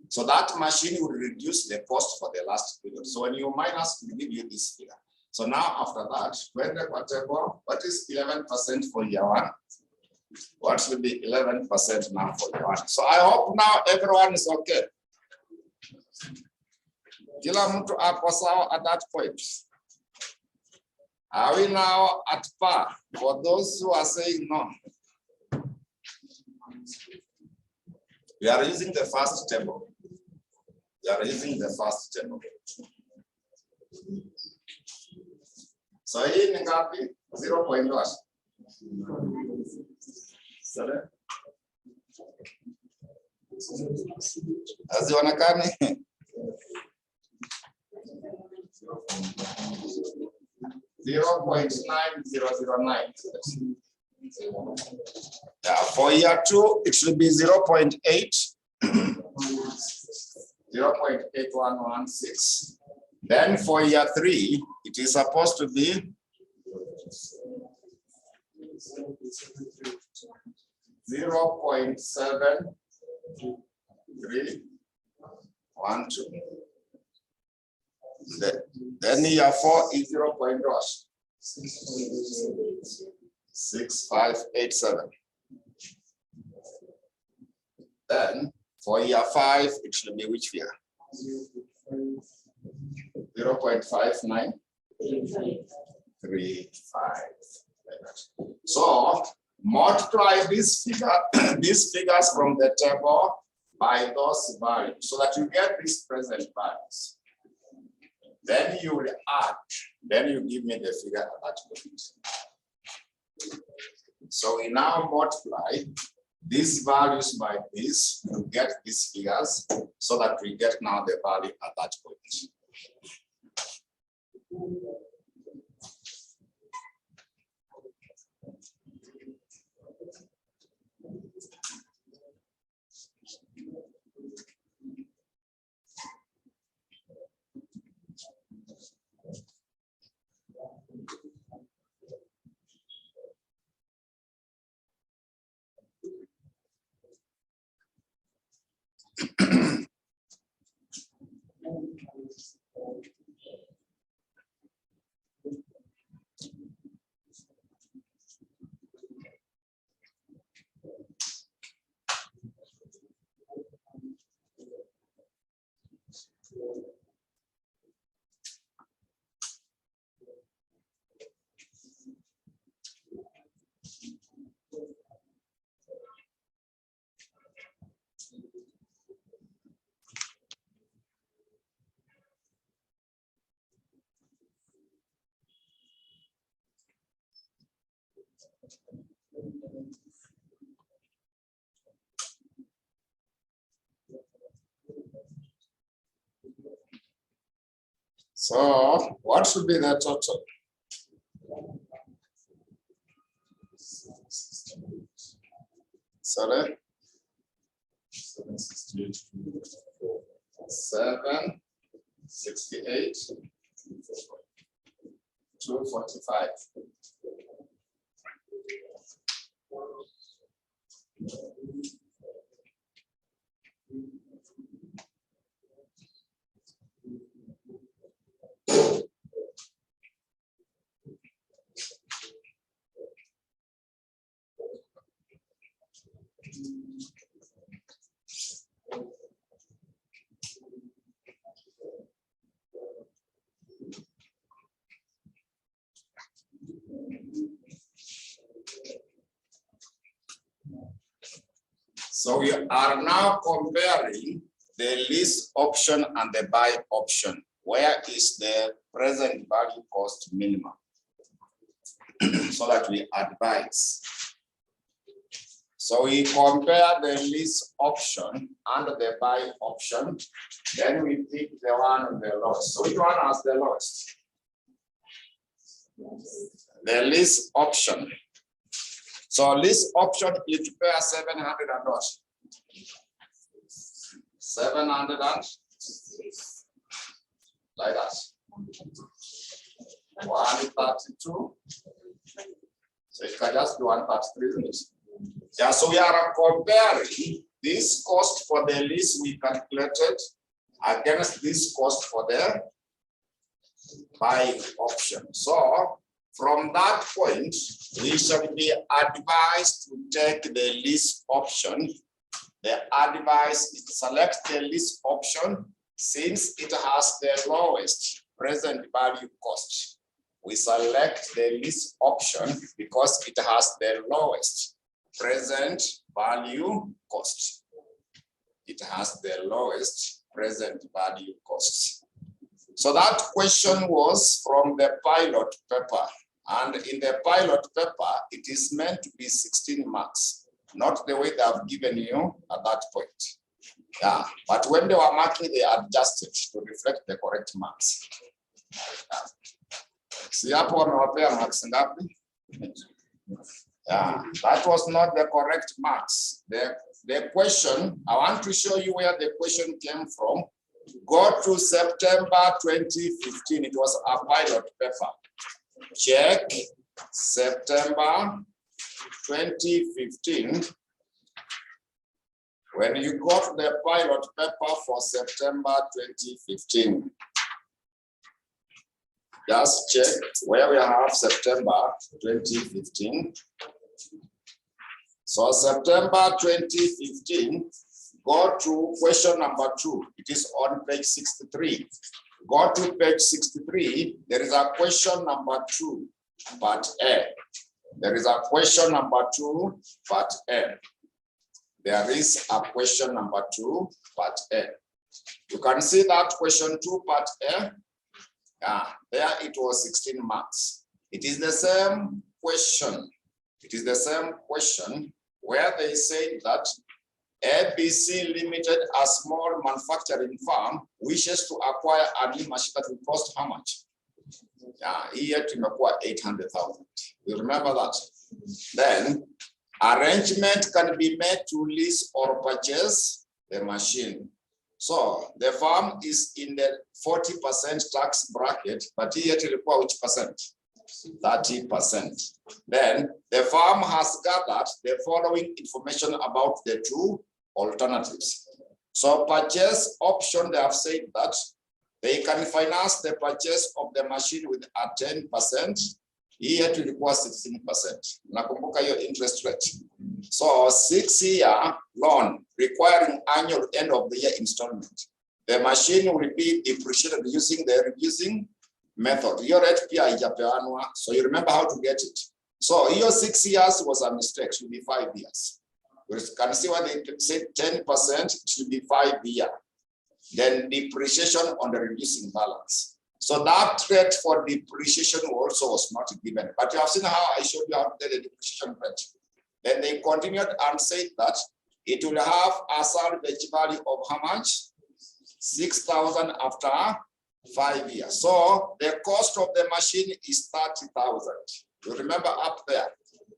So that machine will reduce the cost for the last period. So when you minus, we give you this figure. So now after that, when the table, what is 11% for year 1? What should be 11% now for year 1? So I hope now everyone is okay. Kila mtu hapo sawa at that point. Are we now at par for those who are saying no? We are using the first table. We are using the first table. So hii ni ngapi? 0.1. Sorry. Hazionekani. 0.9009. For year 2, it should be 0.8, 0.8116. Then for year 3, it is supposed to be 0.7312. Then year 4 is 0.6587. Then for year 5, it should be which figure? 0.5935. So multiply this figure, these figures from the table by those values so that you get these present values. Then you will add, then you give me the figure at that point. So we now multiply these values by this to get these figures so that we get now the value at that point. So what should be the total? Sorry? 768, 245. So we are now comparing the lease option and the buy option. Where is the present value cost minimum? So that we advise. So we compare the lease option and the buy option. Then we pick the one with the lowest. So which one has the lowest? The lease option. So lease option, you prepare 700 and what? 700 and like that. 132. So you can just do 133, isn't it? Yeah, so we are comparing this cost for the lease we calculated against this cost for the buying option. So from that point, we should be advised to take the lease option. The advice is to select the lease option since it has the lowest present value cost. We select the lease option because it has the lowest present value cost. It has the lowest present value cost. So that question was from the pilot paper. And in the pilot paper, it is meant to be 16 marks, not the way they have given you at that point. Yeah, but when they were marking, they adjusted to reflect the correct marks. See, marks and yeah, that was not the correct marks. The question, I want to show you where the question came from. Go to September 2015. It was a pilot paper. Check September 2015. When you got the pilot paper for September 2015, just check where we have September 2015. So September 2015, go to question number 2. It is on page 63. Go to page 63. There is a question number 2, part A. There is a question number 2, part A. There is a question number 2, part A. You can see that question 2, part A. There it was 16 marks. It is the same question. It is the same question where they say that ABC Limited, a small manufacturing firm, wishes to acquire a new machine that will cost how much? Here to acquire 800,000. You remember that? Then arrangement can be made to lease or purchase the machine. So the firm is in the 40% tax bracket, but here to require which percent? 30%. Then the firm has gathered the following information about the two alternatives. So purchase option, they have said that they can finance the purchase of the machine with a 10%. Here to require 16%. Nakumbuka your interest rate. So 6-year loan requiring annual end of the year installment. The machine will be depreciated using the reducing method. Your rate so you remember how to get it. So your 6 years was a mistake, it should be 5 years. You can see when they say 10%, it should be 5 years. Then depreciation on the reducing balance. So that rate for depreciation also was not given. But you have seen how I showed you how to get the depreciation rate. Then they continued and said that it will have a salvage value of how much? 6,000 after 5 years. So the cost of the machine is 30,000. You remember up there,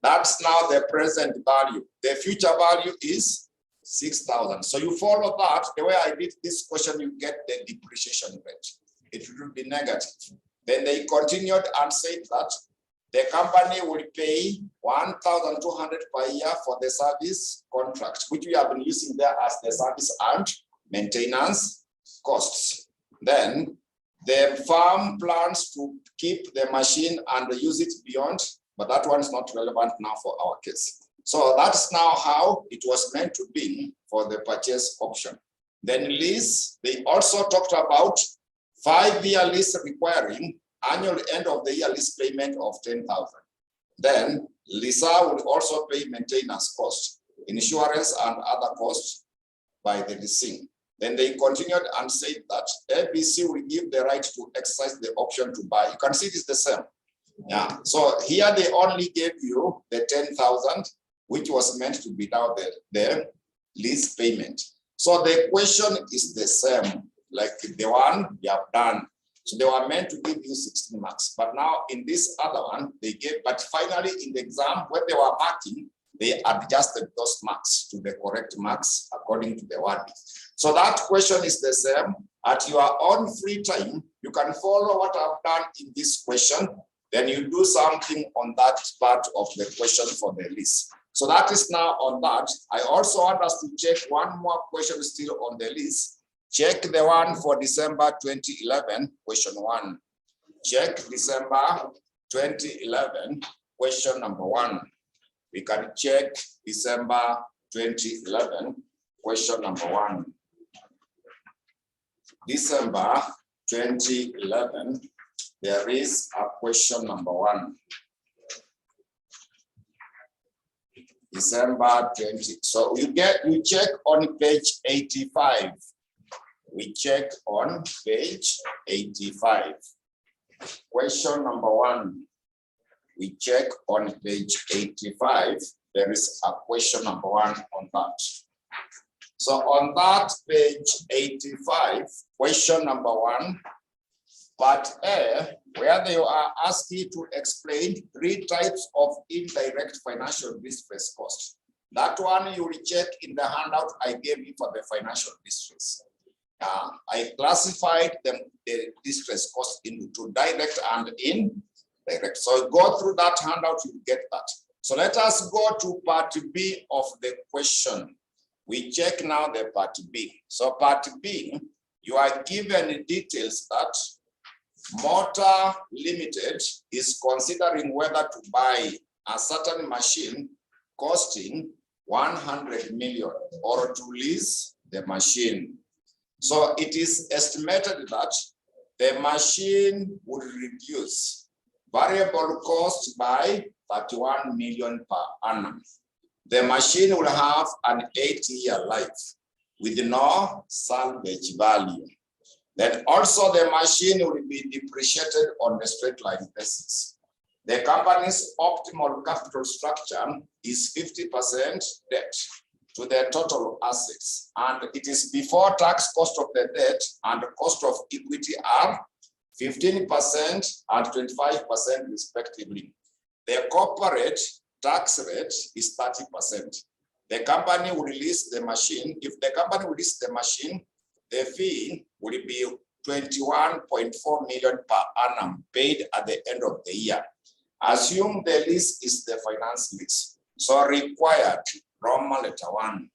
that's now the present value. The future value is 6,000. So you follow that. The way I did this question, you get the depreciation rate. It will be negative. Then they continued and said that the company will pay 1,200 per year for the service contract, which we have been using there as the service and maintenance costs. Then the firm plans to keep the machine and use it beyond, but that one is not relevant now for our case. So that's now how it was meant to be for the purchase option. Then lease, they also talked about 5-year lease requiring annual end of the year lease payment of 10,000. Then leaser will also pay maintenance costs, insurance and other costs by the leasing. Then they continued and said that ABC will give the right to exercise the option to buy. You can see it is the same. Yeah. So here they only gave you the 10,000, which was meant to be now the lease payment. So the question is the same, like the one we have done. So they were meant to give you 16 marks, but now in this other one, they gave, but finally in the exam, when they were marking, they adjusted those marks to the correct marks according to the word. So that question is the same. At your own free time, you can follow what I've done in this question, then you do something on that part of the question for the list. So that is now on that. I also want us to check one more question still on the list. Check the one for December 2011, question 1. Check December 2011, question number 1. We can check December 2011, question number 1. December 2011, there is a question number 1. December 20. So you check on page 85. We check on page 85. Question number 1. We check on page 85. There is a question number 1 on that. So on that page 85, question number 1, part A, where they are asking to explain 3 types of indirect financial distress cost. That one you will check in the handout I gave you for the financial distress. I classified them, the distress cost into direct and indirect. So go through that handout, you get that. So let us go to part B of the question. We check now the part B. So part B, you are given details that Motor Limited is considering whether to buy a certain machine costing 100 million or to lease the machine. So it is estimated that the machine would reduce variable cost by 31 million per annum. The machine will have an 8-year life with no salvage value. Then also the machine will be depreciated on a straight line basis. The company's optimal capital structure is 50% debt to the total assets, and it is before tax cost of the debt and the cost of equity are 15% and 25% respectively. The corporate tax rate is 30%. The company will release the machine. If the company will release the machine, the fee will be 21.4 million per annum paid at the end of the year. Assume the lease is the finance lease. So required, Roman letter 1,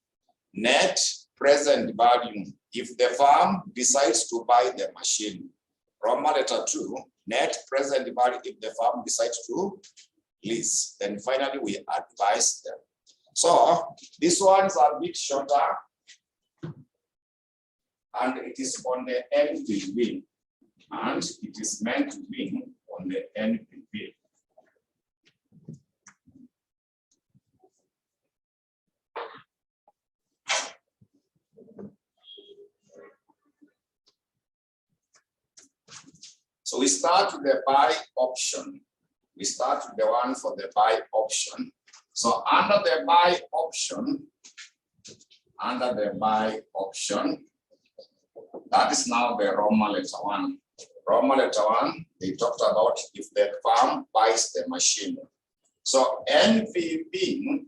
net present value if the firm decides to buy the machine. Roman letter 2, net present value if the firm decides to lease. Then finally we advise them. So these ones are a bit shorter, and it is on the NPV, and it is meant to be on the NPV. So we start with the buy option. We start with the one for the buy option. So under the buy option, that is now the Roman letter 1. Roman letter 1, they talked about if the firm buys the machine. So NPV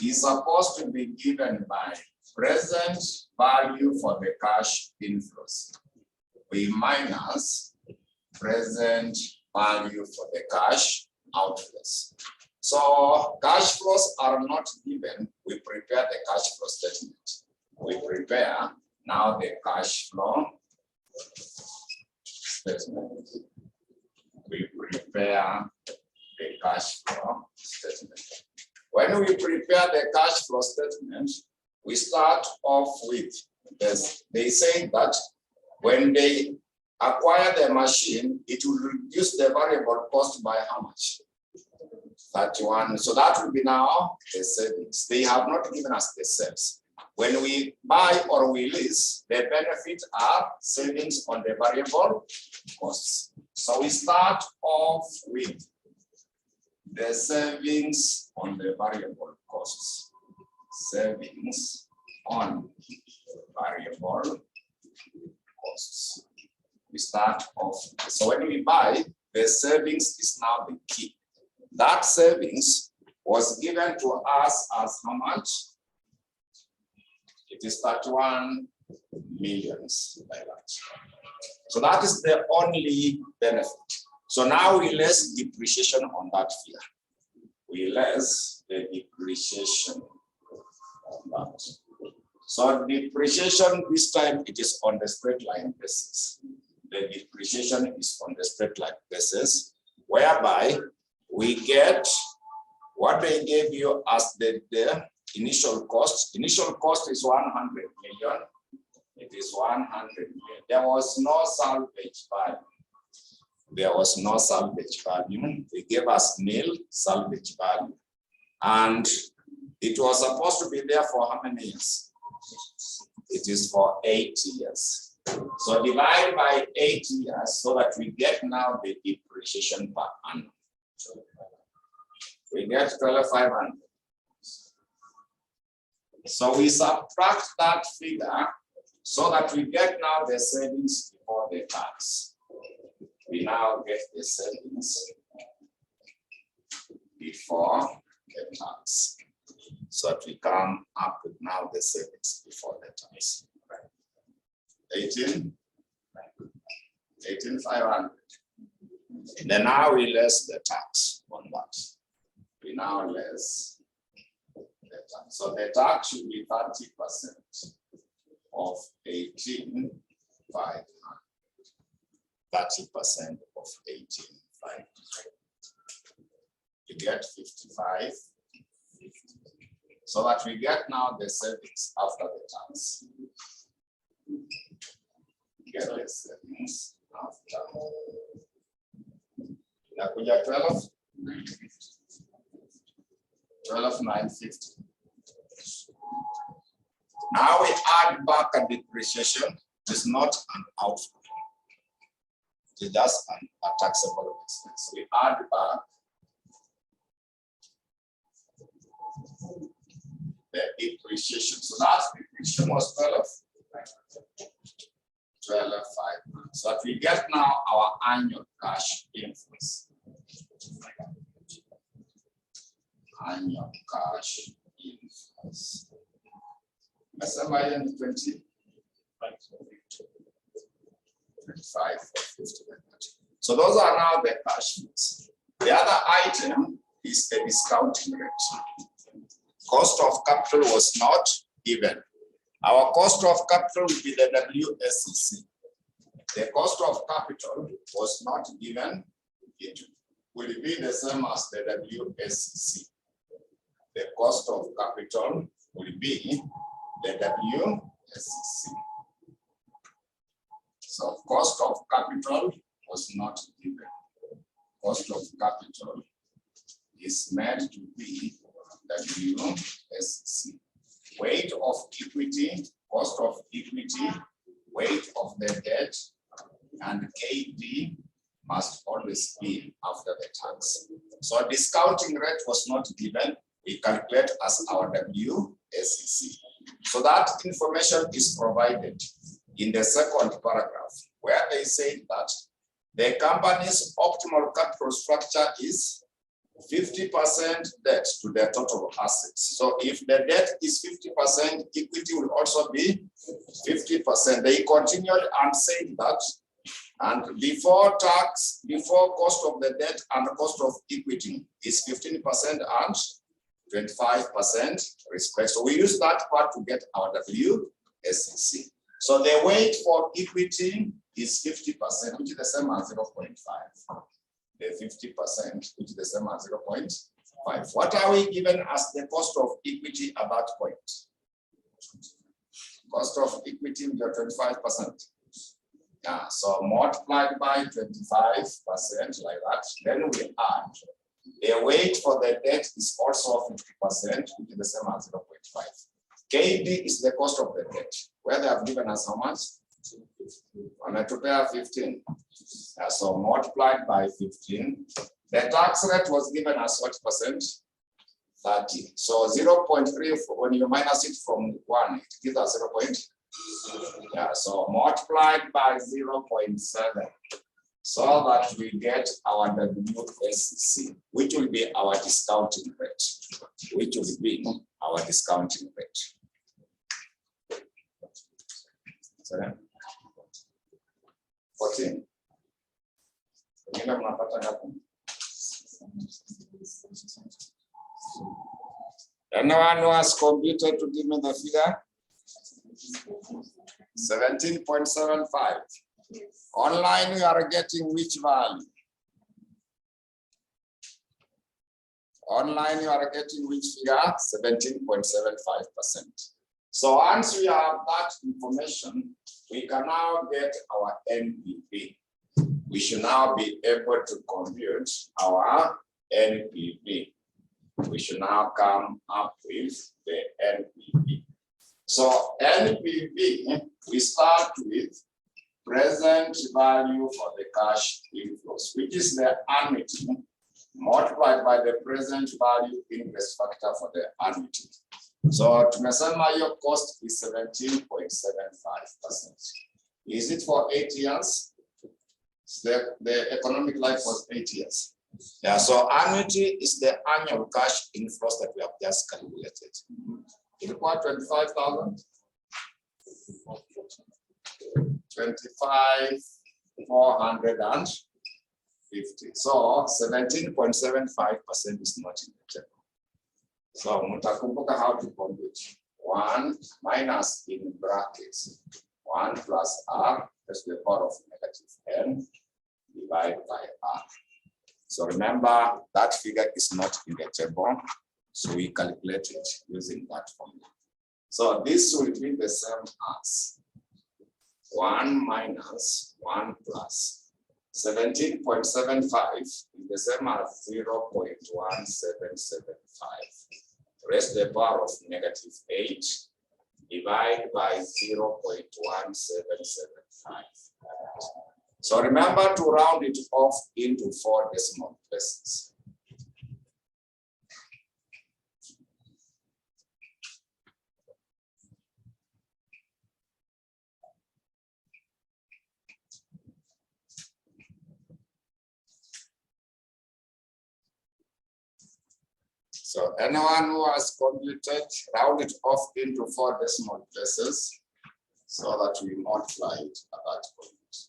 is supposed to be given by present value for the cash inflows. We minus present value for the cash outflows. So cash flows are not given. We prepare the cash flow statement. We prepare now the cash flow statement. We prepare the cash flow statement. When we prepare the cash flow statement, we start off with this. They say that when they acquire the machine, it will reduce the variable cost by how much? 31. So that will be now the savings. They have not given us the sales. When we buy or we lease, the benefits are savings on the variable costs. So we start off with the savings on the variable costs. Savings on variable costs. We start off. So when we buy, the savings is now the key. That savings was given to us as how much? It is 31 millions like that. So that is the only benefit. So now we less depreciation on that figure. We less the depreciation on that. So depreciation this time it is on the straight line basis. The depreciation is on the straight line basis, whereby we get what they gave you as the initial cost. Initial cost is 100 million. It is 100 million. There was no salvage value. There was no salvage value. They gave us nil salvage value. And it was supposed to be there for how many years? It is for 8 years. So divide by 8 years so that we get now the depreciation per annum. We get 12,500. So we subtract that figure so that we get now the savings before the tax. We now get the savings before the tax. So that we come up with now the savings before the tax. 18,500. Then now we less the tax on that. We now less the tax. So the tax should be 30% of 18,500. 30% of 18,500. You get 55. So that we get now the savings after the tax. Get the savings after. Nakuja 12. 12,950. Now we add back a depreciation. It is not an outflow. It is just a taxable expense. We add back the depreciation. So that depreciation was 12,500. So that we get now our annual cash inflows. Annual cash inflows. 20, 25 or 50. So those are now the cash flows. The other item is the discounting rate. Cost of capital was not given. Our cost of capital will be the WSCC. The cost of capital was not given. It will be the same as the WSCC. The cost of capital will be the WSCC. So cost of capital was not given. Cost of capital is meant to be WSCC. Weight of equity, cost of equity, weight of the debt, and KD must always be after the tax. So discounting rate was not given. We calculate as our WSCC. So that information is provided in the second paragraph. where they said that the company's optimal capital structure is 50% debt to their total assets. So if the debt is 50%, equity will also be 50%. They continued and said that, and before tax, before cost of the debt and cost of equity is 15% and 25% respect. So we use that part to get our WSC. So the weight for equity is 50%, which is the same as 0.5. The 50%, which is the same as 0.5. What are we given as the cost of equity at that point? Cost of equity is 25%. Yeah, so multiplied by 25% like that. Then we add the weight for the debt is also 50%, which is the same as 0.5. KD is the cost of the debt, where they have given us how much? On a prepare 15. So multiplied by 15. The tax rate was given as what percent? 30. So 0.3, when you minus it from 1, it gives us 0. Yeah, so multiplied by 0.7. So that we get our WSC, which will be our discounting rate. Which will be our discounting rate. So then, 14. Anyone who has computed to give me the figure? 17.75. Online, you are getting which value? Online, you are getting which figure? 17.75%. So once we have that information, we can now get our NPV. We should now be able to compute our NPV. We should now come up with the NPV. So NPV, we start with present value for the cash inflows, which is the annuity multiplied by the present value interest factor for the annuity. So tumesema your cost is 17.75%. Is it for 8 years? The economic life was 8 years. Yeah, so annuity is the annual cash inflows that we have just calculated. It requires 25,000. 25,450. So 17.75% is not in the table. So mutakumbuka how to compute. 1 minus in brackets 1 plus r is the power of -n divided by r. So remember that figure is not in the table, so we calculate it using that formula. So this will be the same as 1 minus 1 plus 17.75 is the same as 0.1775. Raise the power of -8 divided by 0.1775. So remember to round it off into 4 decimal places. So anyone who has computed, round it off into 4 decimal places so that we multiply it at that point.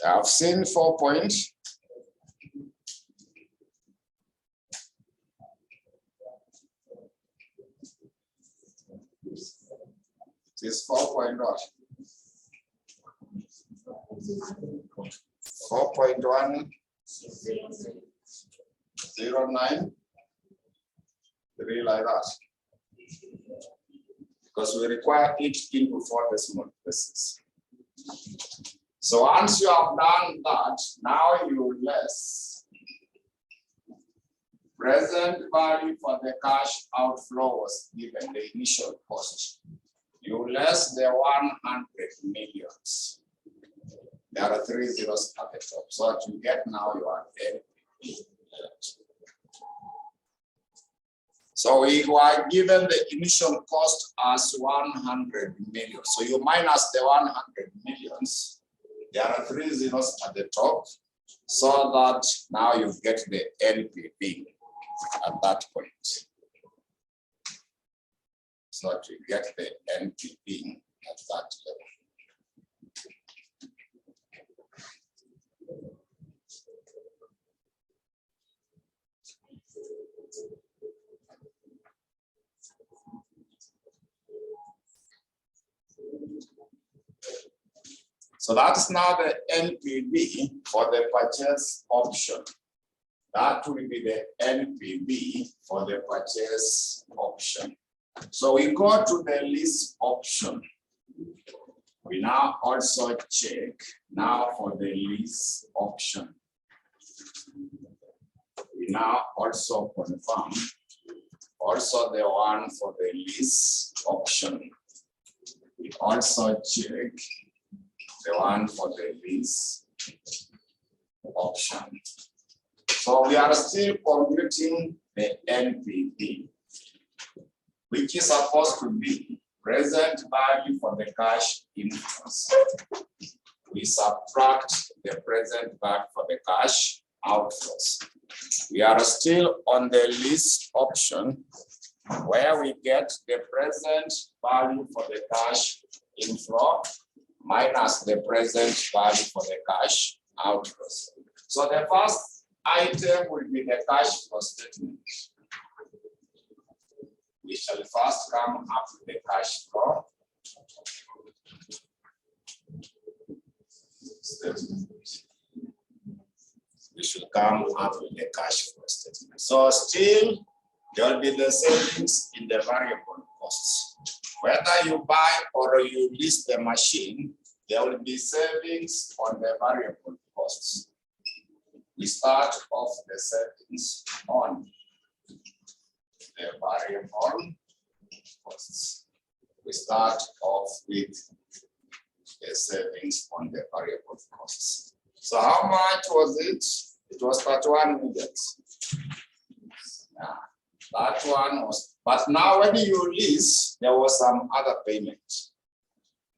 I've seen 4 points. This 4.1. 4.1 09 3 like that. Because we require each into 4 decimal places. So once you have done that, now you less present value for the cash outflow was given the initial cost. You less the 100 millions. There are 3 zeros at the top. So what you get now, you are NPV. So we were given the initial cost as 100 million. So you minus the 100 millions. There are 3 zeros at the top, so that now you get the NPV at that point. So that you get the NPV at that level. So that's now the NPV for the purchase option. That will be the NPV for the purchase option. So we go to the lease option. We now also check now for the lease option. We now also confirm also the one for the lease option. We also check the one for the lease option. So we are still computing the NPV, which is supposed to be present value for the cash inflows. We subtract the present value for the cash outflows. We are still on the lease option, where we get the present value for the cash inflow minus the present value for the cash outflows. So the first item will be the cash flow statement. We shall first come up with the cash flow statement. We should come up with the cash flow statement. So still, there will be the savings in the variable costs. Whether you buy or you lease the machine, there will be savings on the variable costs. We start off the savings on the variable costs. We start off with the savings on the variable costs. So how much was it? It was 31 million. Yeah, that one was, but now when you lease, there was some other payment.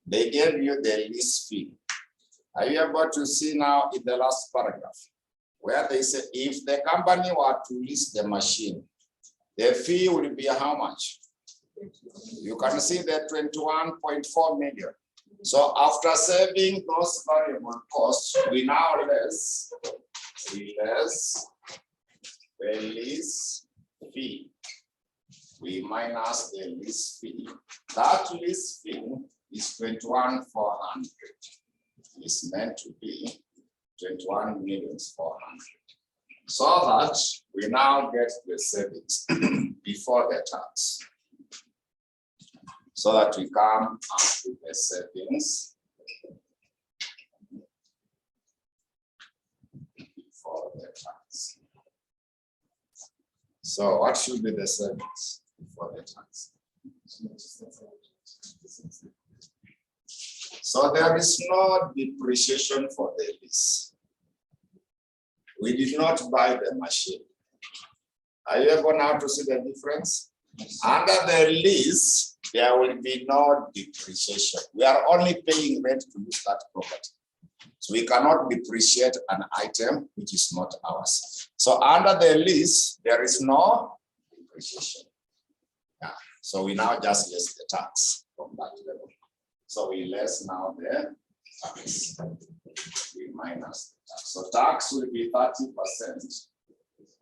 They gave you the lease fee. Are you able to see now in the last paragraph, where they say if the company were to lease the machine, the fee will be how much? You can see the 21.4 million. So after saving those variable costs, we now less the lease fee. We minus the lease fee. That lease fee is 21,400. It's meant to be 21,400,000. So that we now get the savings before the tax. So that we come up with the savings before the tax. So what should be the savings before the tax? So there is no depreciation for the lease. We did not buy the machine. Are you able now to see the difference? Under the lease, there will be no depreciation. We are only paying rent to use that property. So we cannot depreciate an item which is not ours. So under the lease, there is no depreciation. Yeah. So we now just less the tax from that level. So we less now the tax. We minus the tax. So tax will be 30%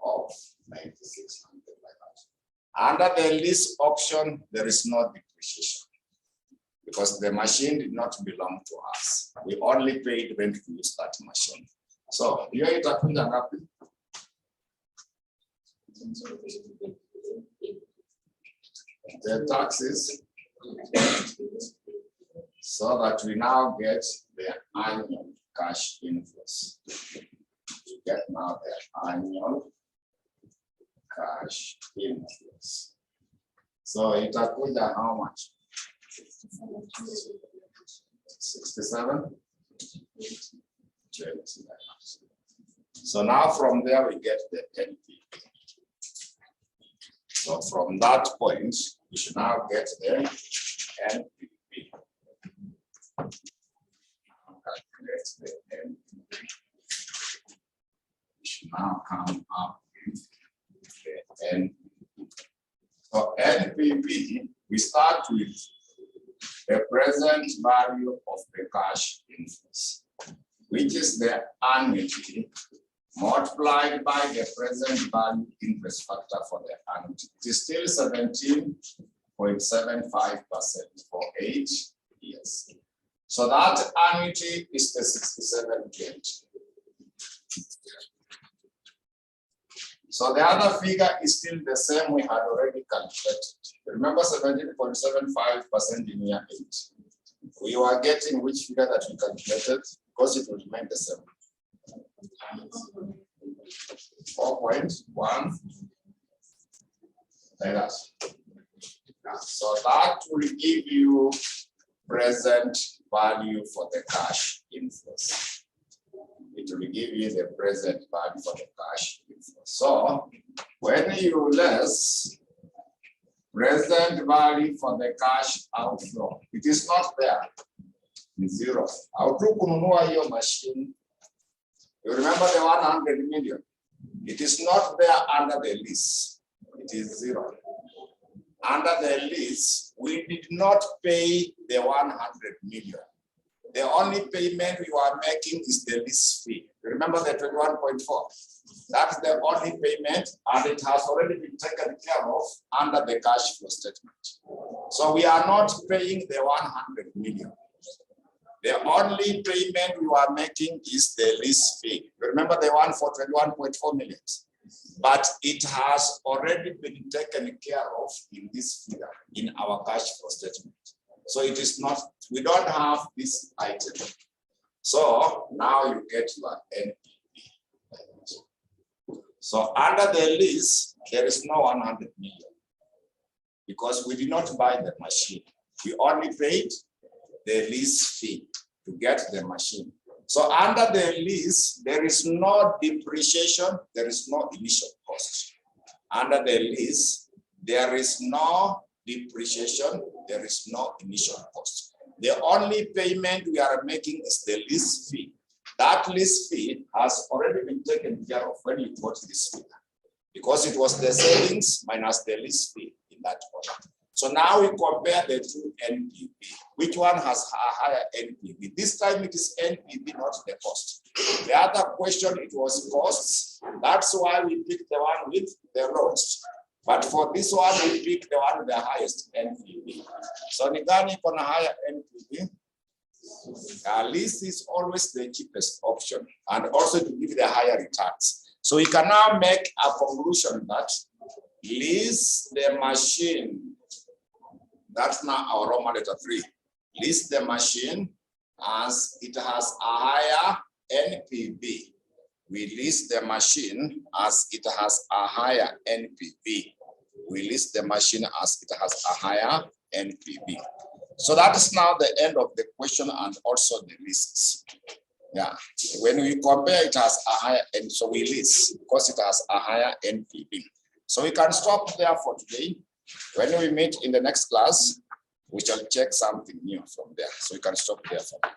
of 9,600 like that. Under the lease option, there is no depreciation because the machine did not belong to us. We only paid rent to use that machine. So here it happens. The taxes, so that we now get the annual cash inflows. We get now the annual cash inflows. So it itakuja how much? 67. So now from there we get the NPV. So from that point, we should now get the NPV. Calculate the NPV. We should now come up with the NPV. So NPV, we start with the present value of the cash inflows, which is the annuity multiplied by the present value interest factor for the annuity. It is still 17.75% for 8 years. So that annuity is the 6720. So the other figure is still the same we had already calculated. Remember 17.75% in year 8. We were getting which figure that we calculated because it will remain the same. 4.1. Like that. So that will give you present value for the cash inflows. It will give you the present value for the cash inflows. So when you less present value for the cash outflow, it is not there. It's zero. How to kununua your machine? You remember the 100 million? It is not there under the lease. It is zero. Under the lease, we did not pay the 100 million. The only payment we were making is the lease fee. Remember the 21.4? That's the only payment, and it has already been taken care of under the cash flow statement. So we are not paying the 100 million. The only payment we are making is the lease fee. Remember the one for 21.4 million. But it has already been taken care of in this figure, in our cash flow statement. So it is not, we don't have this item. So now you get your NPV. So under the lease, there is no 100 million because we did not buy the machine. We only paid the lease fee to get the machine. So under the lease, there is no depreciation, there is no initial cost. Under the lease, there is no depreciation, there is no initial cost. The only payment we are making is the lease fee. That lease fee has already been taken care of when you got this figure, because it was the savings minus the lease fee in that order. So now we compare the two NPV. Which one has a higher NPV? This time it is NPV, not the cost. The other question, it was costs. That's why we picked the one with the lowest. But for this one, we picked the one with the highest NPV. So Nigani on a higher NPV. Lease is always the cheapest option, and also to give the higher returns. So we can now make a conclusion that lease the machine. That's now our Roman letter 3. Lease the machine as it has a higher NPV. We lease the machine as it has a higher NPV. We lease the machine as it has a higher NPV. So that is now the end of the question and also the leases. Yeah, when we compare, it has a higher, and so we lease because it has a higher NPV. So we can stop there for today. When we meet in the next class, we shall check something new from there. So we can stop there for now.